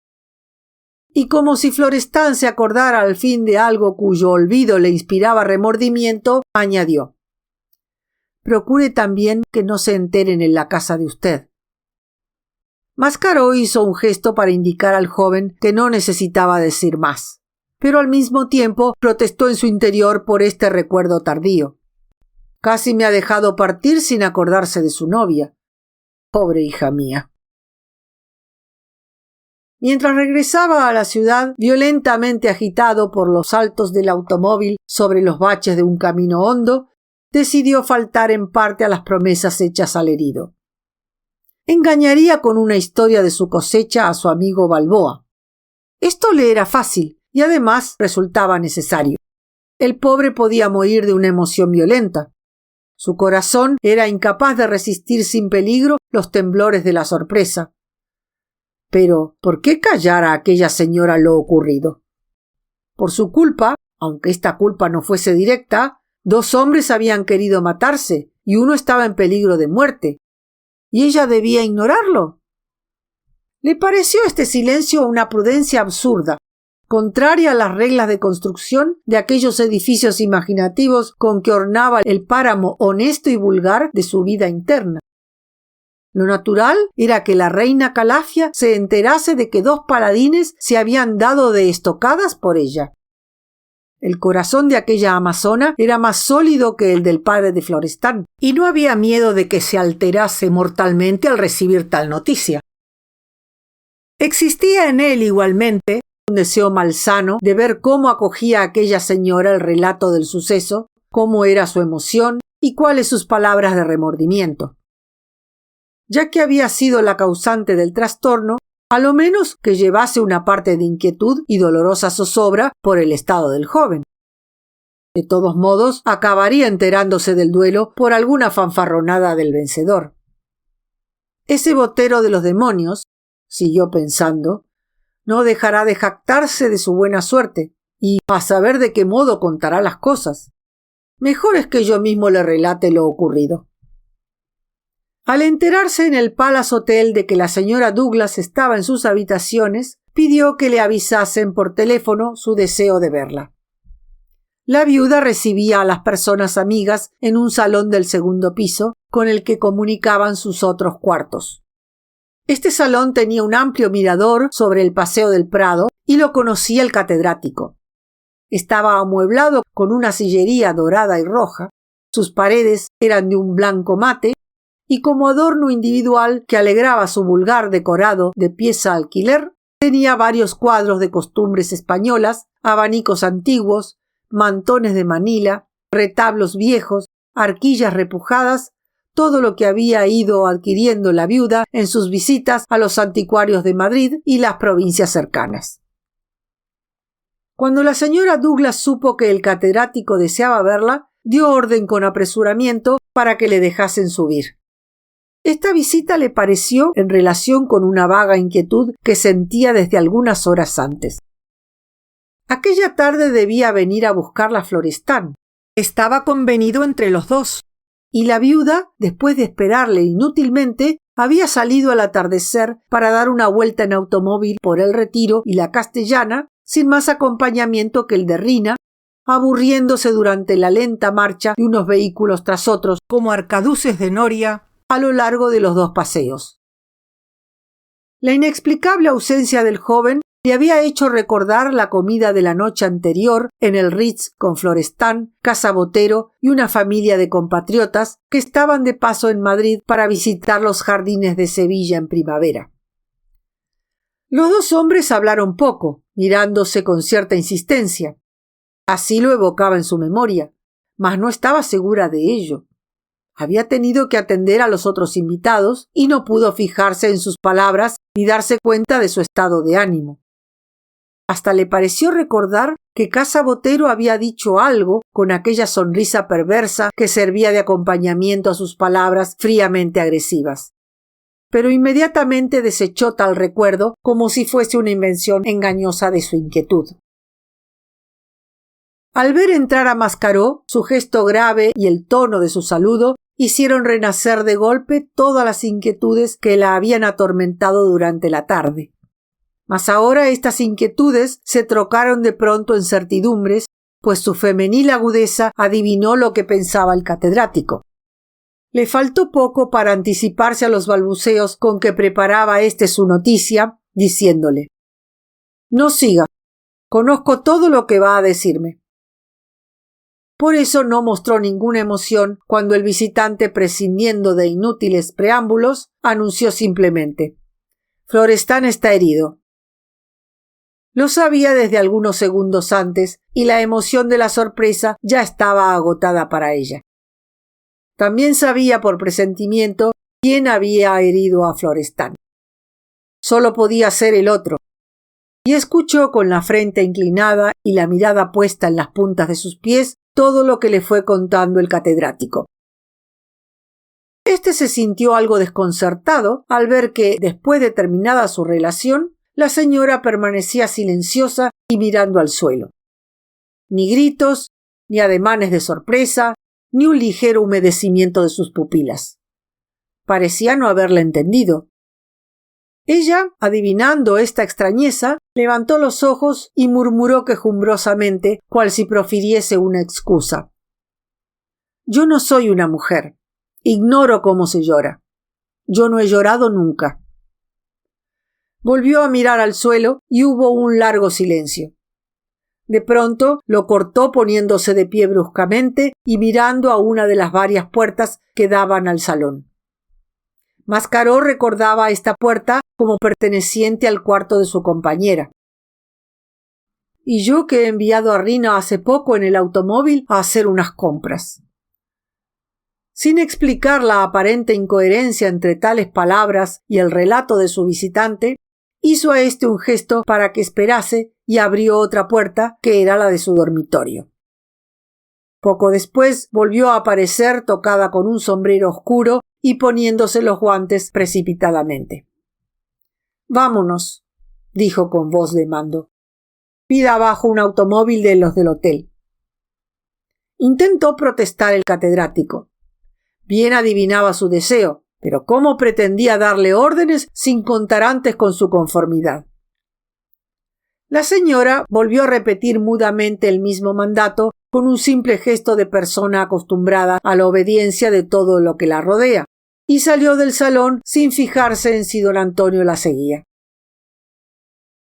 Y como si Florestan se acordara al fin de algo cuyo olvido le inspiraba remordimiento, añadió: procure también que no se enteren en la casa de usted». Mascaró hizo un gesto para indicar al joven que no necesitaba decir más, pero al mismo tiempo protestó en su interior por este recuerdo tardío. «Casi me ha dejado partir sin acordarse de su novia. Pobre hija mía». Mientras regresaba a la ciudad, violentamente agitado por los saltos del automóvil sobre los baches de un camino hondo, decidió faltar en parte a las promesas hechas al herido. Engañaría con una historia de su cosecha a su amigo Balboa. Esto le era fácil y además resultaba necesario. El pobre podía morir de una emoción violenta. Su corazón era incapaz de resistir sin peligro los temblores de la sorpresa. Pero, ¿por qué callar a aquella señora lo ocurrido? Por su culpa, aunque esta culpa no fuese directa, 2 hombres habían querido matarse y uno estaba en peligro de muerte. ¿Y ella debía ignorarlo? Le pareció este silencio una prudencia absurda, contraria a las reglas de construcción de aquellos edificios imaginativos con que ornaba el páramo honesto y vulgar de su vida interna. Lo natural era que la reina Calafia se enterase de que 2 paladines se habían dado de estocadas por ella. El corazón de aquella amazona era más sólido que el del padre de Florestan, y no había miedo de que se alterase mortalmente al recibir tal noticia. Existía en él igualmente un deseo malsano de ver cómo acogía aquella señora el relato del suceso, cómo era su emoción y cuáles sus palabras de remordimiento. Ya que había sido la causante del trastorno, a lo menos que llevase una parte de inquietud y dolorosa zozobra por el estado del joven. De todos modos, acabaría enterándose del duelo por alguna fanfarronada del vencedor. Ese botero de los demonios, siguió pensando, no dejará de jactarse de su buena suerte, y a saber de qué modo contará las cosas. Mejor es que yo mismo le relate lo ocurrido. Al enterarse en el Palace Hotel de que la señora Douglas estaba en sus habitaciones, pidió que le avisasen por teléfono su deseo de verla. La viuda recibía a las personas amigas en un salón del 2º piso con el que comunicaban sus otros cuartos. Este salón tenía un amplio mirador sobre el Paseo del Prado y lo conocía el catedrático. Estaba amueblado con una sillería dorada y roja, sus paredes eran de un blanco mate, y como adorno individual que alegraba su vulgar decorado de pieza a alquiler, tenía varios cuadros de costumbres españolas, abanicos antiguos, mantones de Manila, retablos viejos, arquillas repujadas, todo lo que había ido adquiriendo la viuda en sus visitas a los anticuarios de Madrid y las provincias cercanas. Cuando la señora Douglas supo que el catedrático deseaba verla, dio orden con apresuramiento para que le dejasen subir. Esta visita le pareció en relación con una vaga inquietud que sentía desde algunas horas antes. Aquella tarde debía venir a buscarla Florestan. Estaba convenido entre los 2, y la viuda, después de esperarle inútilmente, había salido al atardecer para dar una vuelta en automóvil por el Retiro y la Castellana, sin más acompañamiento que el de Rina, aburriéndose durante la lenta marcha de unos vehículos tras otros como arcaduces de noria a lo largo de los 2 paseos. La inexplicable ausencia del joven le había hecho recordar la comida de la noche anterior en el Ritz con Florestan, Casa Botero y una familia de compatriotas que estaban de paso en Madrid para visitar los jardines de Sevilla en primavera. Los 2 hombres hablaron poco, mirándose con cierta insistencia. Así lo evocaba en su memoria, mas no estaba segura de ello. Había tenido que atender a los otros invitados y no pudo fijarse en sus palabras ni darse cuenta de su estado de ánimo. Hasta le pareció recordar que Casa Botero había dicho algo con aquella sonrisa perversa que servía de acompañamiento a sus palabras fríamente agresivas. Pero inmediatamente desechó tal recuerdo como si fuese una invención engañosa de su inquietud. Al ver entrar a Mascaró, su gesto grave y el tono de su saludo hicieron renacer de golpe todas las inquietudes que la habían atormentado durante la tarde. Mas ahora estas inquietudes se trocaron de pronto en certidumbres, pues su femenil agudeza adivinó lo que pensaba el catedrático. Le faltó poco para anticiparse a los balbuceos con que preparaba su noticia, diciéndole: «No siga. Conozco todo lo que va a decirme». Por eso no mostró ninguna emoción cuando el visitante, prescindiendo de inútiles preámbulos, anunció simplemente: «Florestan está herido». Lo sabía desde algunos segundos antes y la emoción de la sorpresa ya estaba agotada para ella. También sabía por presentimiento quién había herido a Florestan. Solo podía ser el otro. Y escuchó con la frente inclinada y la mirada puesta en las puntas de sus pies todo lo que le fue contando el catedrático. Se sintió algo desconcertado al ver que, después de terminada su relación, la señora permanecía silenciosa y mirando al suelo. Ni gritos, ni ademanes de sorpresa, ni un ligero humedecimiento de sus pupilas. Parecía no haberla entendido. Ella, adivinando esta extrañeza, levantó los ojos y murmuró quejumbrosamente, cual si profiriese una excusa: «Yo no soy una mujer. Ignoro cómo se llora. Yo no he llorado nunca». Volvió a mirar al suelo y hubo un largo silencio. De pronto lo cortó poniéndose de pie bruscamente y mirando a una de las varias puertas que daban al salón. Mascaró recordaba esta puerta como perteneciente al cuarto de su compañera. «Y yo que he enviado a Rina hace poco en el automóvil a hacer unas compras». Sin explicar la aparente incoherencia entre tales palabras y el relato de su visitante, hizo a un gesto para que esperase y abrió otra puerta, que era la de su dormitorio. Poco después volvió a aparecer tocada con un sombrero oscuro y poniéndose los guantes precipitadamente. «Vámonos», dijo con voz de mando. «Pida abajo un automóvil de los del hotel». Intentó protestar el catedrático. Bien adivinaba su deseo, pero ¿cómo pretendía darle órdenes sin contar antes con su conformidad? La señora volvió a repetir mudamente el mismo mandato con un simple gesto de persona acostumbrada a la obediencia de todo lo que la rodea, y salió del salón sin fijarse en si don Antonio la seguía.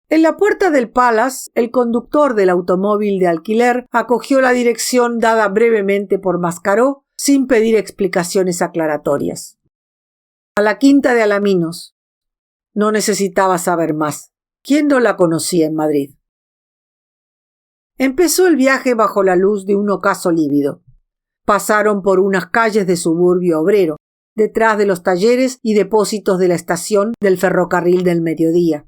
En la puerta del Palace, el conductor del automóvil de alquiler acogió la dirección dada brevemente por Mascaró, sin pedir explicaciones aclaratorias. A la quinta de Alaminos. No necesitaba saber más. ¿Quién no la conocía en Madrid? Empezó el viaje bajo la luz de un ocaso lívido. Pasaron por unas calles de suburbio obrero, detrás de los talleres y depósitos de la estación del ferrocarril del mediodía.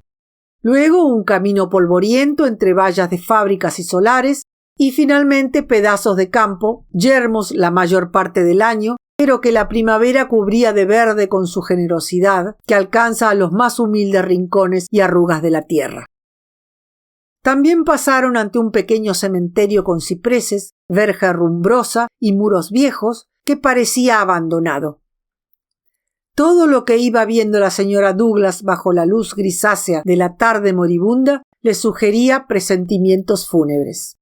Luego un camino polvoriento entre vallas de fábricas y solares, y finalmente pedazos de campo, yermos la mayor parte del año, pero que la primavera cubría de verde con su generosidad, que alcanza a los más humildes rincones y arrugas de la tierra. También pasaron ante un pequeño cementerio con cipreses, verja herrumbrosa y muros viejos, que parecía abandonado. Todo lo que iba viendo la señora Douglas bajo la luz grisácea de la tarde moribunda le sugería presentimientos fúnebres.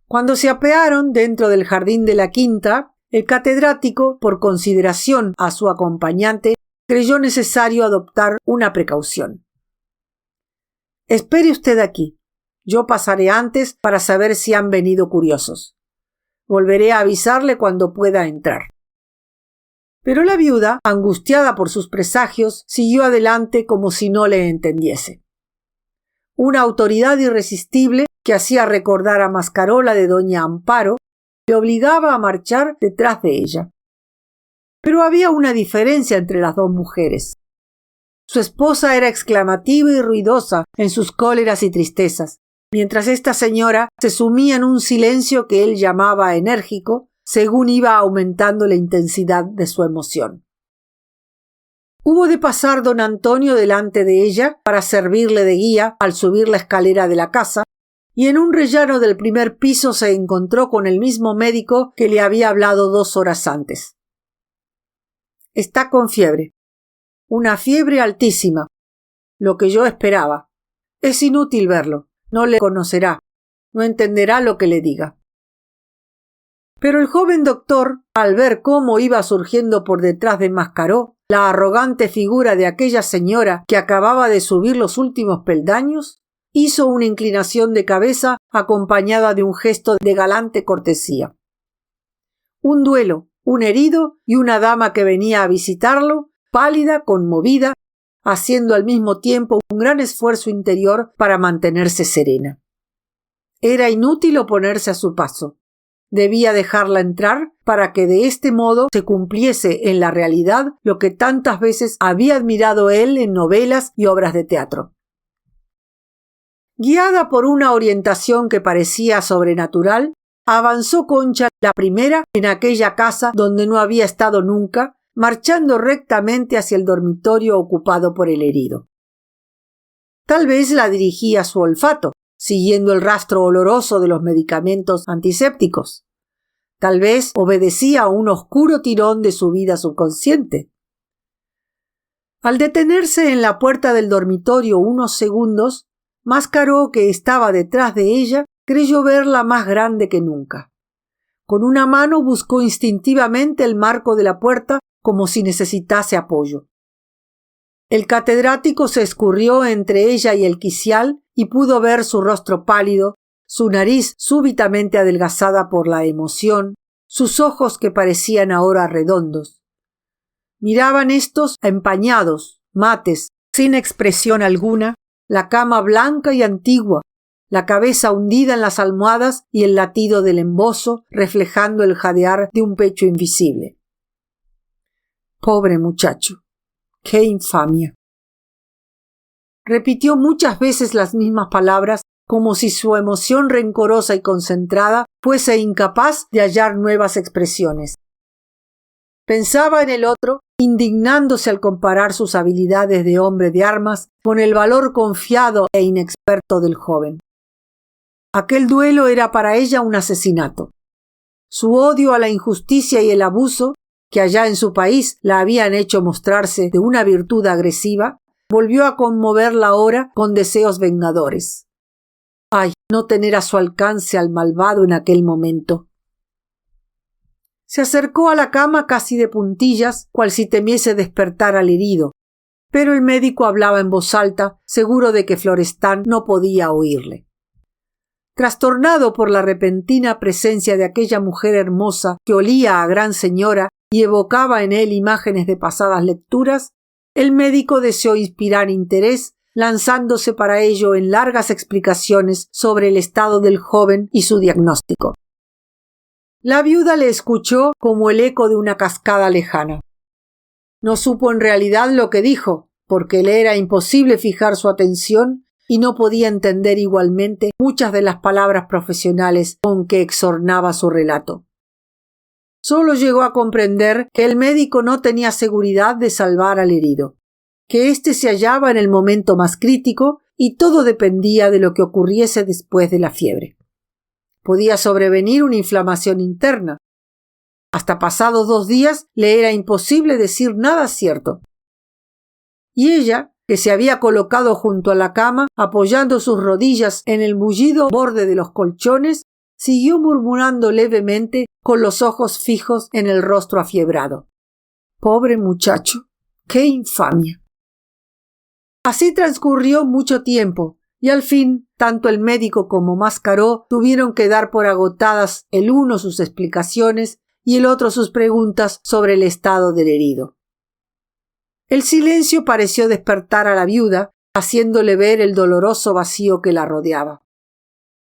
Cuando se apearon dentro del jardín de la quinta, el catedrático, por consideración a su acompañante, creyó necesario adoptar una precaución. «Espere usted aquí. Yo pasaré antes para saber si han venido curiosos. Volveré a avisarle cuando pueda entrar». Pero la viuda, angustiada por sus presagios, siguió adelante como si no le entendiese. Una autoridad irresistible que hacía recordar a Mascaró la de doña Amparo, le obligaba a marchar detrás de ella. Pero había una diferencia entre las dos mujeres. Su esposa era exclamativa y ruidosa en sus cóleras y tristezas, mientras esta señora se sumía en un silencio que él llamaba enérgico, según iba aumentando la intensidad de su emoción. Hubo de pasar don Antonio delante de ella para servirle de guía al subir la escalera de la casa, y en un rellano del primer piso se encontró con el mismo médico que le había hablado 2 horas antes. «Está con fiebre. Una fiebre altísima. Lo que yo esperaba. Es inútil verlo. No le conocerá. No entenderá lo que le diga». Pero el joven doctor, al ver cómo iba surgiendo por detrás de Mascaró la arrogante figura de aquella señora que acababa de subir los últimos peldaños, hizo una inclinación de cabeza acompañada de un gesto de galante cortesía. Un duelo, un herido y una dama que venía a visitarlo, pálida, conmovida, haciendo al mismo tiempo un gran esfuerzo interior para mantenerse serena. Era inútil oponerse a su paso. Debía dejarla entrar para que de este modo se cumpliese en la realidad lo que tantas veces había admirado él en novelas y obras de teatro. Guiada por una orientación que parecía sobrenatural, avanzó Concha la primera en aquella casa donde no había estado nunca, marchando rectamente hacia el dormitorio ocupado por el herido. Tal vez la dirigía su olfato, siguiendo el rastro oloroso de los medicamentos antisépticos. Tal vez obedecía a un oscuro tirón de su vida subconsciente. Al detenerse en la puerta del dormitorio unos segundos, Mascaró, que estaba detrás de ella, creyó verla más grande que nunca. Con una mano buscó instintivamente el marco de la puerta como si necesitase apoyo. El catedrático se escurrió entre ella y el quicial y pudo ver su rostro pálido, su nariz súbitamente adelgazada por la emoción, sus ojos que parecían ahora redondos. Miraban estos empañados, mates, sin expresión alguna, la cama blanca y antigua, la cabeza hundida en las almohadas y el latido del embozo reflejando el jadear de un pecho invisible. Pobre muchacho, qué infamia. Repitió muchas veces las mismas palabras como si su emoción rencorosa y concentrada fuese incapaz de hallar nuevas expresiones. Pensaba en el otro, indignándose al comparar sus habilidades de hombre de armas con el valor confiado e inexperto del joven. Aquel duelo era para ella un asesinato. Su odio a la injusticia y el abuso, que allá en su país la habían hecho mostrarse de una virtud agresiva, volvió a conmoverla ahora con deseos vengadores. Ay, no tener a su alcance al malvado en aquel momento. Se acercó a la cama casi de puntillas, cual si temiese despertar al herido, pero el médico hablaba en voz alta, seguro de que Florestan no podía oírle. Trastornado por la repentina presencia de aquella mujer hermosa que olía a gran señora y evocaba en él imágenes de pasadas lecturas, el médico deseó inspirar interés, lanzándose para ello en largas explicaciones sobre el estado del joven y su diagnóstico. La viuda le escuchó como el eco de una cascada lejana. No supo en realidad lo que dijo, porque le era imposible fijar su atención y no podía entender igualmente muchas de las palabras profesionales con que exornaba su relato. Solo llegó a comprender que el médico no tenía seguridad de salvar al herido, que éste se hallaba en el momento más crítico y todo dependía de lo que ocurriese después de la fiebre. Podía sobrevenir una inflamación interna. Hasta pasados 2 días le era imposible decir nada cierto. Y ella, que se había colocado junto a la cama, apoyando sus rodillas en el mullido borde de los colchones, siguió murmurando levemente con los ojos fijos en el rostro afiebrado. Pobre muchacho, qué infamia. Así transcurrió mucho tiempo, y al fin tanto el médico como Mascaró tuvieron que dar por agotadas el uno sus explicaciones y el otro sus preguntas sobre el estado del herido. El silencio pareció despertar a la viuda, haciéndole ver el doloroso vacío que la rodeaba.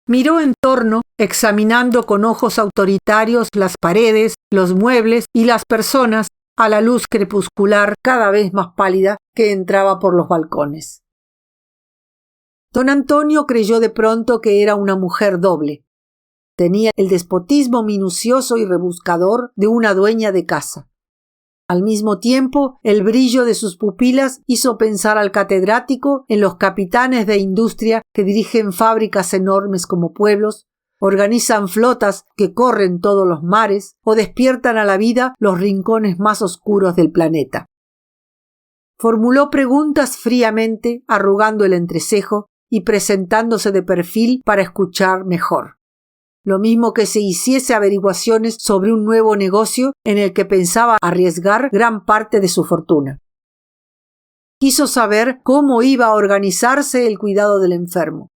Miró en torno, examinando con ojos autoritarios las paredes, los muebles y las personas a la luz crepuscular cada vez más pálida que entraba por los balcones. Don Antonio creyó de pronto que era una mujer doble. Tenía el despotismo minucioso y rebuscador de una dueña de casa. Al mismo tiempo, el brillo de sus pupilas hizo pensar al catedrático en los capitanes de industria que dirigen fábricas enormes como pueblos, organizan flotas que corren todos los mares o despiertan a la vida los rincones más oscuros del planeta. Formuló preguntas fríamente, arrugando el entrecejo y presentándose de perfil para escuchar mejor. lo mismo que se hiciese averiguaciones sobre un nuevo negocio en el que pensaba arriesgar gran parte de su fortuna. Quiso saber cómo iba a organizarse el cuidado del enfermo,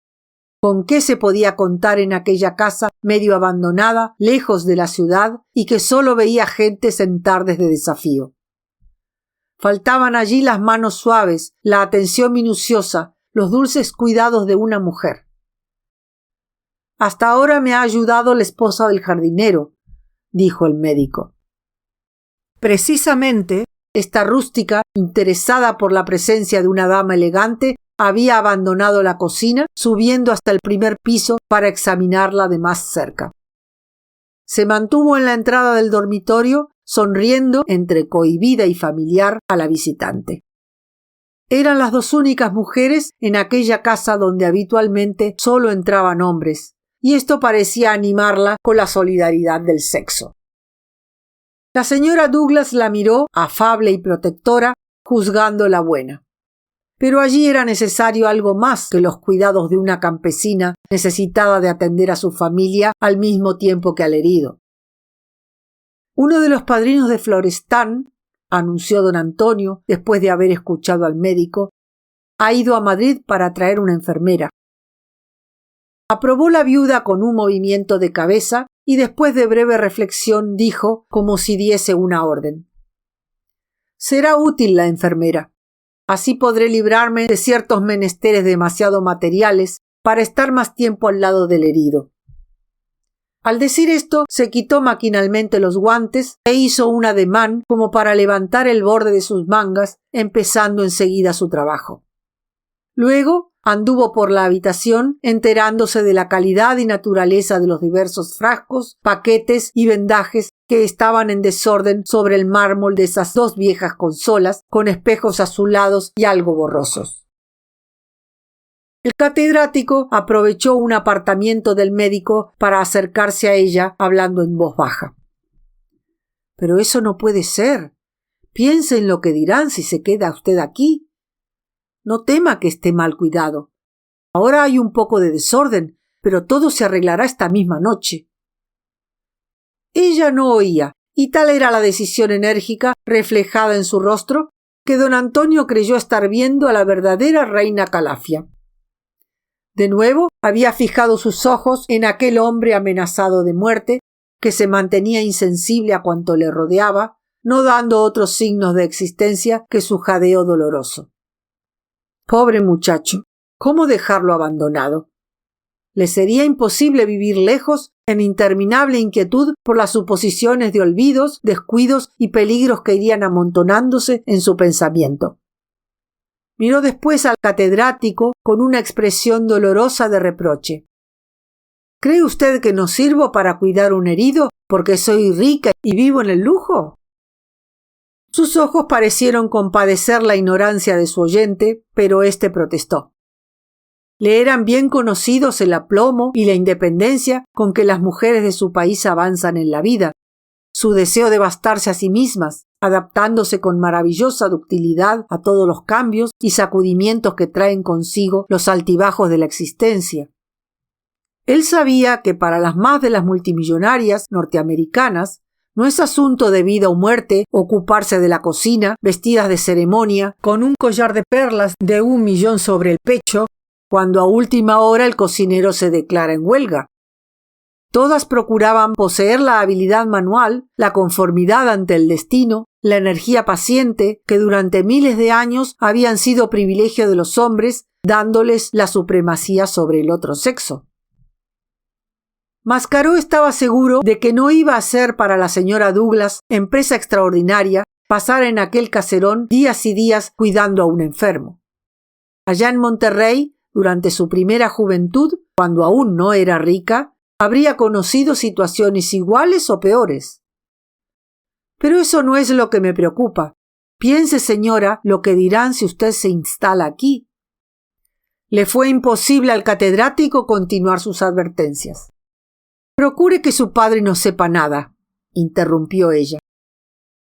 con qué se podía contar en aquella casa medio abandonada, lejos de la ciudad y que solo veía gentes en tardes de desafío. Faltaban allí las manos suaves, la atención minuciosa, los dulces cuidados de una mujer. Hasta ahora me ha ayudado la esposa del jardinero, dijo el médico. Precisamente, esta rústica, interesada por la presencia de una dama elegante, había abandonado la cocina, subiendo hasta el primer piso para examinarla de más cerca. Se mantuvo en la entrada del dormitorio, sonriendo entre cohibida y familiar a la visitante. Eran las dos únicas mujeres en aquella casa donde habitualmente solo entraban hombres, y esto parecía animarla con la solidaridad del sexo. La señora Douglas la miró, afable y protectora, juzgándola buena. Pero allí era necesario algo más que los cuidados de una campesina necesitada de atender a su familia al mismo tiempo que al herido. Uno de los padrinos de Florestán, anunció don Antonio después de haber escuchado al médico, ha ido a Madrid para traer una enfermera. Aprobó la viuda con un movimiento de cabeza y después de breve reflexión dijo como si diese una orden. Será útil la enfermera. Así podré librarme de ciertos menesteres demasiado materiales para estar más tiempo al lado del herido. Al decir esto, se quitó maquinalmente los guantes e hizo un ademán como para levantar el borde de sus mangas, empezando enseguida su trabajo. Luego anduvo por la habitación enterándose de la calidad y naturaleza de los diversos frascos, paquetes y vendajes que estaban en desorden sobre el mármol de esas dos viejas consolas con espejos azulados y algo borrosos. El catedrático aprovechó un apartamiento del médico para acercarse a ella hablando en voz baja. «Pero eso no puede ser. Piense en lo que dirán si se queda usted aquí. No tema que esté mal cuidado. Ahora hay un poco de desorden, pero todo se arreglará esta misma noche». Ella no oía, y tal era la decisión enérgica reflejada en su rostro que don Antonio creyó estar viendo a la verdadera reina Calafia. De nuevo había fijado sus ojos en aquel hombre amenazado de muerte, que se mantenía insensible a cuanto le rodeaba, no dando otros signos de existencia que su jadeo doloroso. Pobre muchacho, ¿cómo dejarlo abandonado? Le sería imposible vivir lejos en interminable inquietud por las suposiciones de olvidos, descuidos y peligros que irían amontonándose en su pensamiento. Miró después al catedrático con una expresión dolorosa de reproche. ¿Cree usted que no sirvo para cuidar un herido porque soy rica y vivo en el lujo? Sus ojos parecieron compadecer la ignorancia de su oyente, pero éste protestó. Le eran bien conocidos el aplomo y la independencia con que las mujeres de su país avanzan en la vida, su deseo de bastarse a sí mismas, adaptándose con maravillosa ductilidad a todos los cambios y sacudimientos que traen consigo los altibajos de la existencia. Él sabía que para las más de las multimillonarias norteamericanas no es asunto de vida o muerte ocuparse de la cocina, vestidas de ceremonia, con un collar de perlas de 1 millón sobre el pecho, cuando a última hora el cocinero se declara en huelga. Todas procuraban poseer la habilidad manual, la conformidad ante el destino, la energía paciente que durante miles de años habían sido privilegio de los hombres, dándoles la supremacía sobre el otro sexo. Mascaró estaba seguro de que no iba a ser para la señora Douglas empresa extraordinaria pasar en aquel caserón días y días cuidando a un enfermo. Allá en Monterrey, durante su primera juventud, cuando aún no era rica, habría conocido situaciones iguales o peores. Pero eso no es lo que me preocupa. Piense, señora, lo que dirán si usted se instala aquí. Le fue imposible al catedrático continuar sus advertencias. Procure que su padre no sepa nada, interrumpió ella.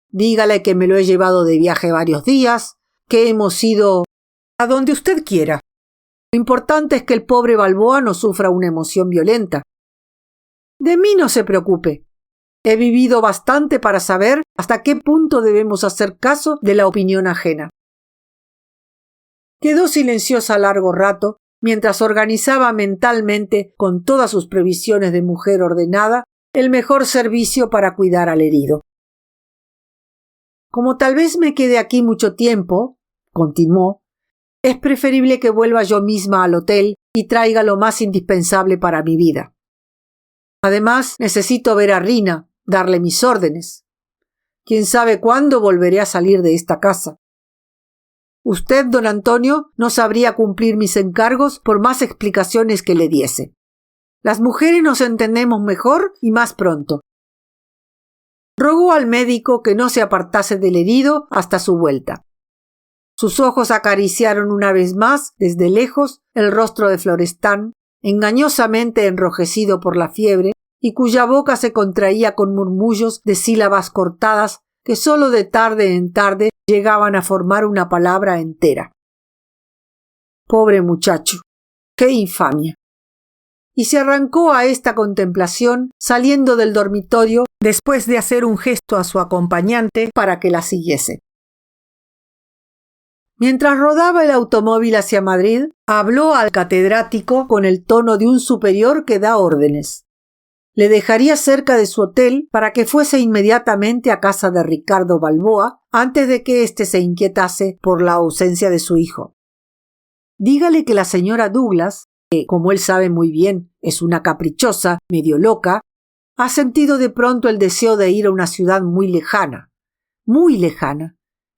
Dígale que me lo he llevado de viaje varios días, que hemos ido a donde usted quiera. Lo importante es que el pobre Balboa no sufra una emoción violenta. De mí no se preocupe. He vivido bastante para saber hasta qué punto debemos hacer caso de la opinión ajena. Quedó silenciosa largo rato mientras organizaba mentalmente, con todas sus previsiones de mujer ordenada, el mejor servicio para cuidar al herido. Como tal vez me quede aquí mucho tiempo, continuó, es preferible que vuelva yo misma al hotel y traiga lo más indispensable para mi vida. Además, necesito ver a Rina, darle mis órdenes. ¿Quién sabe cuándo volveré a salir de esta casa? Usted, don Antonio, no sabría cumplir mis encargos por más explicaciones que le diese. Las mujeres nos entendemos mejor y más pronto. Rogó al médico que no se apartase del herido hasta su vuelta. Sus ojos acariciaron una vez más, desde lejos, el rostro de Florestán, engañosamente enrojecido por la fiebre, y cuya boca se contraía con murmullos de sílabas cortadas que sólo de tarde en tarde llegaban a formar una palabra entera. Pobre muchacho, qué infamia. Y se arrancó a esta contemplación saliendo del dormitorio después de hacer un gesto a su acompañante para que la siguiese. Mientras rodaba el automóvil hacia Madrid, habló al catedrático con el tono de un superior que da órdenes. Le dejaría cerca de su hotel para que fuese inmediatamente a casa de Ricardo Balboa antes de que éste se inquietase por la ausencia de su hijo. Dígale que la señora Douglas, que, como él sabe muy bien, es una caprichosa, medio loca, ha sentido de pronto el deseo de ir a una ciudad muy lejana,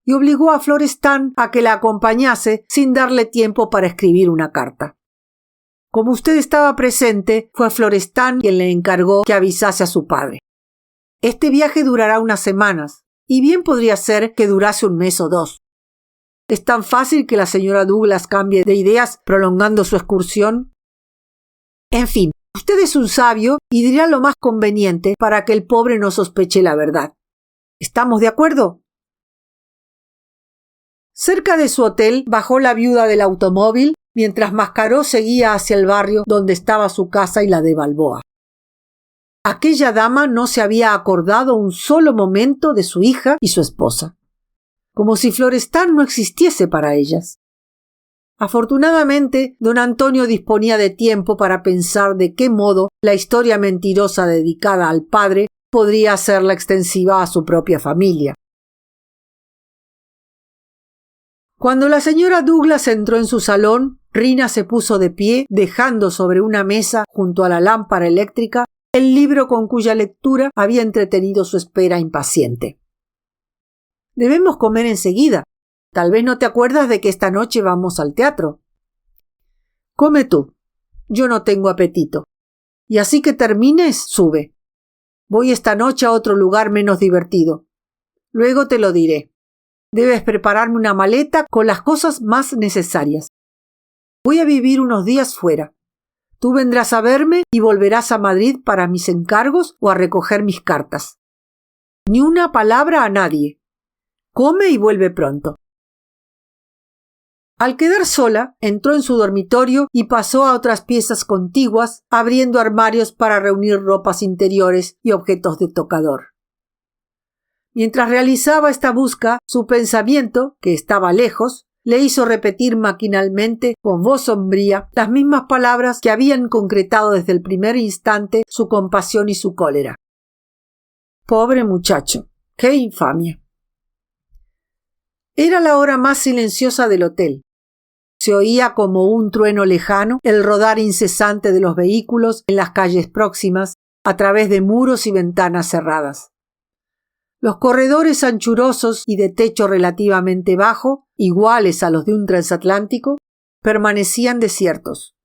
y obligó a Florestán a que la acompañase sin darle tiempo para escribir una carta. Como usted estaba presente, fue Florestán quien le encargó que avisase a su padre. Este viaje durará unas semanas, y bien podría ser que durase un mes o dos. ¿Es tan fácil que la señora Douglas cambie de ideas prolongando su excursión? En fin, usted es un sabio y dirá lo más conveniente para que el pobre no sospeche la verdad. ¿Estamos de acuerdo? Cerca de su hotel bajó la viuda del automóvil mientras Mascaró seguía hacia el barrio donde estaba su casa y la de Balboa. Aquella dama no se había acordado un solo momento de su hija y su esposa, como si Florestán no existiese para ellas. Afortunadamente, don Antonio disponía de tiempo para pensar de qué modo la historia mentirosa dedicada al padre podría hacerla extensiva a su propia familia. Cuando la señora Douglas entró en su salón, Rina se puso de pie, dejando sobre una mesa, junto a la lámpara eléctrica, el libro con cuya lectura había entretenido su espera impaciente. Debemos comer enseguida. Tal vez no te acuerdas de que esta noche vamos al teatro. Come tú. Yo no tengo apetito. Y así que termines, sube. Voy esta noche a otro lugar menos divertido. Luego te lo diré. Debes prepararme una maleta con las cosas más necesarias. Voy a vivir unos días fuera. Tú vendrás a verme y volverás a Madrid para mis encargos o a recoger mis cartas. Ni una palabra a nadie. Come y vuelve pronto. Al quedar sola, entró en su dormitorio y pasó a otras piezas contiguas, abriendo armarios para reunir ropas interiores y objetos de tocador. Mientras realizaba esta busca, su pensamiento, que estaba lejos, le hizo repetir maquinalmente, con voz sombría, las mismas palabras que habían concretado desde el primer instante su compasión y su cólera. Pobre muchacho, qué infamia. Era la hora más silenciosa del hotel. Se oía como un trueno lejano el rodar incesante de los vehículos en las calles próximas, a través de muros y ventanas cerradas. Los corredores anchurosos y de techo relativamente bajo, iguales a los de un transatlántico, permanecían desiertos.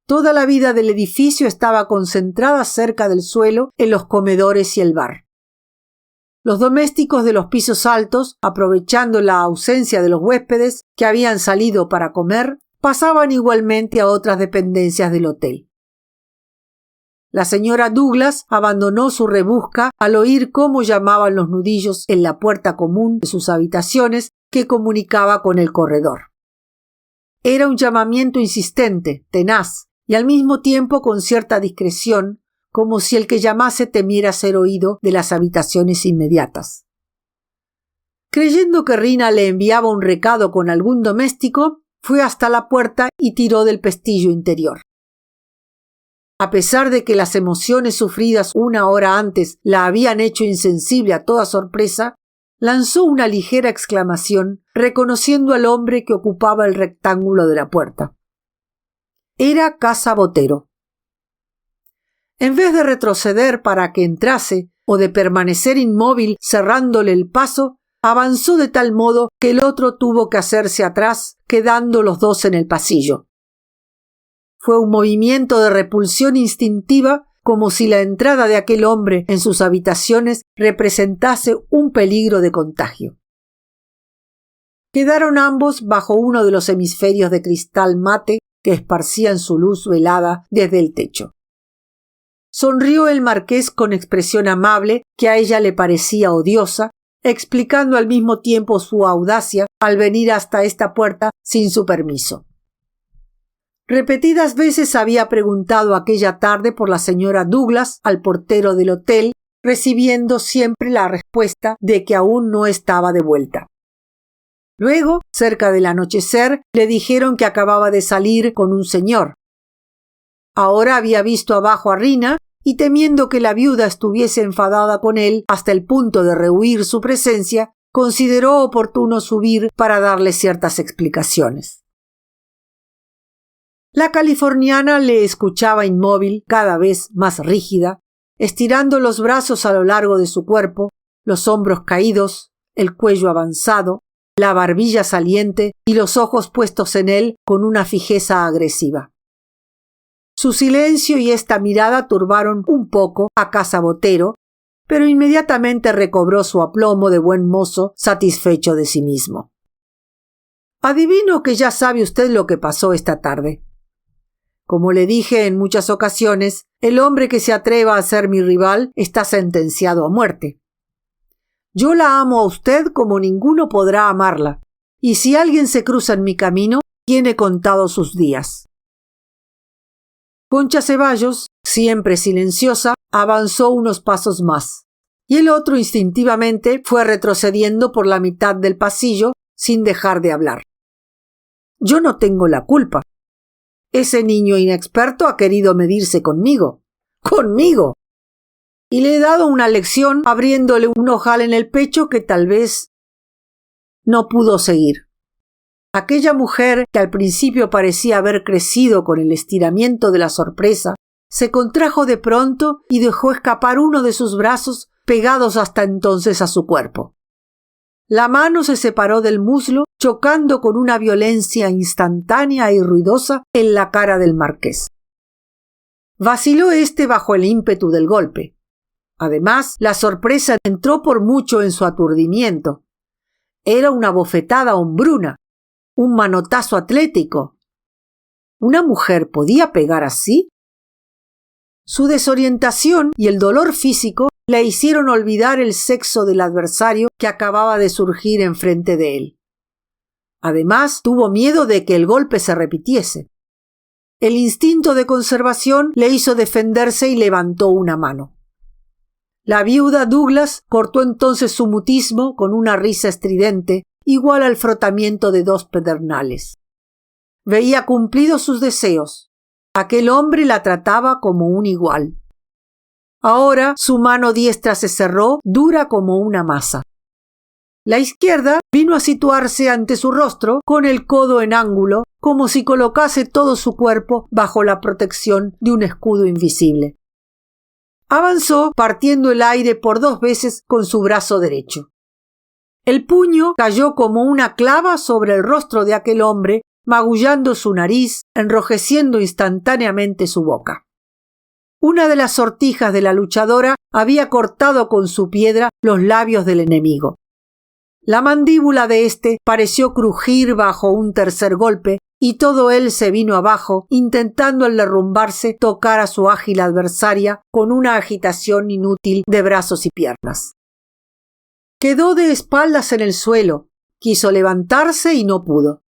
Toda la vida del edificio estaba concentrada cerca del suelo, en los comedores y el bar. Los domésticos de los pisos altos, aprovechando la ausencia de los huéspedes que habían salido para comer, pasaban igualmente a otras dependencias del hotel. La señora Douglas abandonó su rebusca al oír cómo llamaban los nudillos en la puerta común de sus habitaciones que comunicaba con el corredor. Era un llamamiento insistente, tenaz, y al mismo tiempo con cierta discreción, como si el que llamase temiera ser oído de las habitaciones inmediatas. Creyendo que Rina le enviaba un recado con algún doméstico, fue hasta la puerta y tiró del pestillo interior. A pesar de que las emociones sufridas una hora antes la habían hecho insensible a toda sorpresa, lanzó una ligera exclamación, reconociendo al hombre que ocupaba el rectángulo de la puerta. Era Casa Botero. En vez de retroceder para que entrase o de permanecer inmóvil cerrándole el paso, avanzó de tal modo que el otro tuvo que hacerse atrás, quedando los dos en el pasillo. Fue un movimiento de repulsión instintiva, como si la entrada de aquel hombre en sus habitaciones representase un peligro de contagio. Quedaron ambos bajo uno de los hemisferios de cristal mate que esparcían su luz velada desde el techo. Sonrió el marqués con expresión amable que a ella le parecía odiosa, explicando al mismo tiempo su audacia al venir hasta esta puerta sin su permiso. Repetidas veces había preguntado aquella tarde por la señora Douglas al portero del hotel, recibiendo siempre la respuesta de que aún no estaba de vuelta. Luego, cerca del anochecer, le dijeron que acababa de salir con un señor. Ahora había visto abajo a Rina y, temiendo que la viuda estuviese enfadada con él hasta el punto de rehuir su presencia, consideró oportuno subir para darle ciertas explicaciones. La californiana le escuchaba inmóvil, cada vez más rígida, estirando los brazos a lo largo de su cuerpo, los hombros caídos, el cuello avanzado, la barbilla saliente y los ojos puestos en él con una fijeza agresiva. Su silencio y esta mirada turbaron un poco a Casa Botero, pero inmediatamente recobró su aplomo de buen mozo satisfecho de sí mismo. Adivino que ya sabe usted lo que pasó esta tarde. Como le dije en muchas ocasiones, el hombre que se atreva a ser mi rival está sentenciado a muerte. Yo la amo a usted como ninguno podrá amarla, y si alguien se cruza en mi camino, tiene contados sus días. Concha Ceballos, siempre silenciosa, avanzó unos pasos más, y el otro instintivamente fue retrocediendo por la mitad del pasillo sin dejar de hablar. Yo no tengo la culpa. Ese niño inexperto ha querido medirse conmigo. ¡Conmigo! Y le he dado una lección abriéndole un ojal en el pecho que tal vez no pudo seguir. Aquella mujer, que al principio parecía haber crecido con el estiramiento de la sorpresa, se contrajo de pronto y dejó escapar uno de sus brazos pegados hasta entonces a su cuerpo. La mano se separó del muslo, chocando con una violencia instantánea y ruidosa en la cara del marqués. Vaciló éste bajo el ímpetu del golpe. Además, la sorpresa entró por mucho en su aturdimiento. Era una bofetada hombruna, un manotazo atlético. ¿Una mujer podía pegar así? Su desorientación y el dolor físico le hicieron olvidar el sexo del adversario que acababa de surgir enfrente de él. Además, tuvo miedo de que el golpe se repitiese. El instinto de conservación le hizo defenderse y levantó una mano. La viuda Douglas cortó entonces su mutismo con una risa estridente, igual al frotamiento de dos pedernales. Veía cumplidos sus deseos. Aquel hombre la trataba como un igual. Ahora su mano diestra se cerró, dura como una masa. La izquierda vino a situarse ante su rostro con el codo en ángulo, como si colocase todo su cuerpo bajo la protección de un escudo invisible. Avanzó partiendo el aire por 2 veces con su brazo derecho. El puño cayó como una clava sobre el rostro de aquel hombre, magullando su nariz, enrojeciendo instantáneamente su boca. Una de las sortijas de la luchadora había cortado con su piedra los labios del enemigo. La mandíbula de éste pareció crujir bajo un tercer golpe y todo él se vino abajo, intentando al derrumbarse tocar a su ágil adversaria con una agitación inútil de brazos y piernas. Quedó de espaldas en el suelo, quiso levantarse y no pudo.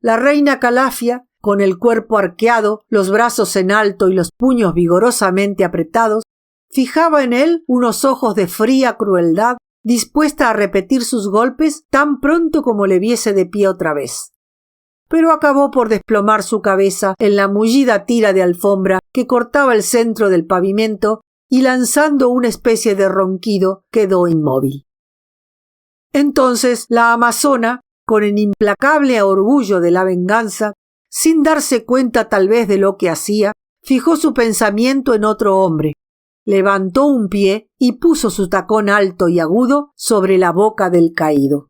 La reina Calafia, con el cuerpo arqueado, los brazos en alto y los puños vigorosamente apretados, fijaba en él unos ojos de fría crueldad, dispuesta a repetir sus golpes tan pronto como le viese de pie otra vez. Pero acabó por desplomar su cabeza en la mullida tira de alfombra que cortaba el centro del pavimento y lanzando una especie de ronquido quedó inmóvil. Entonces la amazona, con el implacable orgullo de la venganza, sin darse cuenta tal vez de lo que hacía, fijó su pensamiento en otro hombre, levantó un pie y puso su tacón alto y agudo sobre la boca del caído.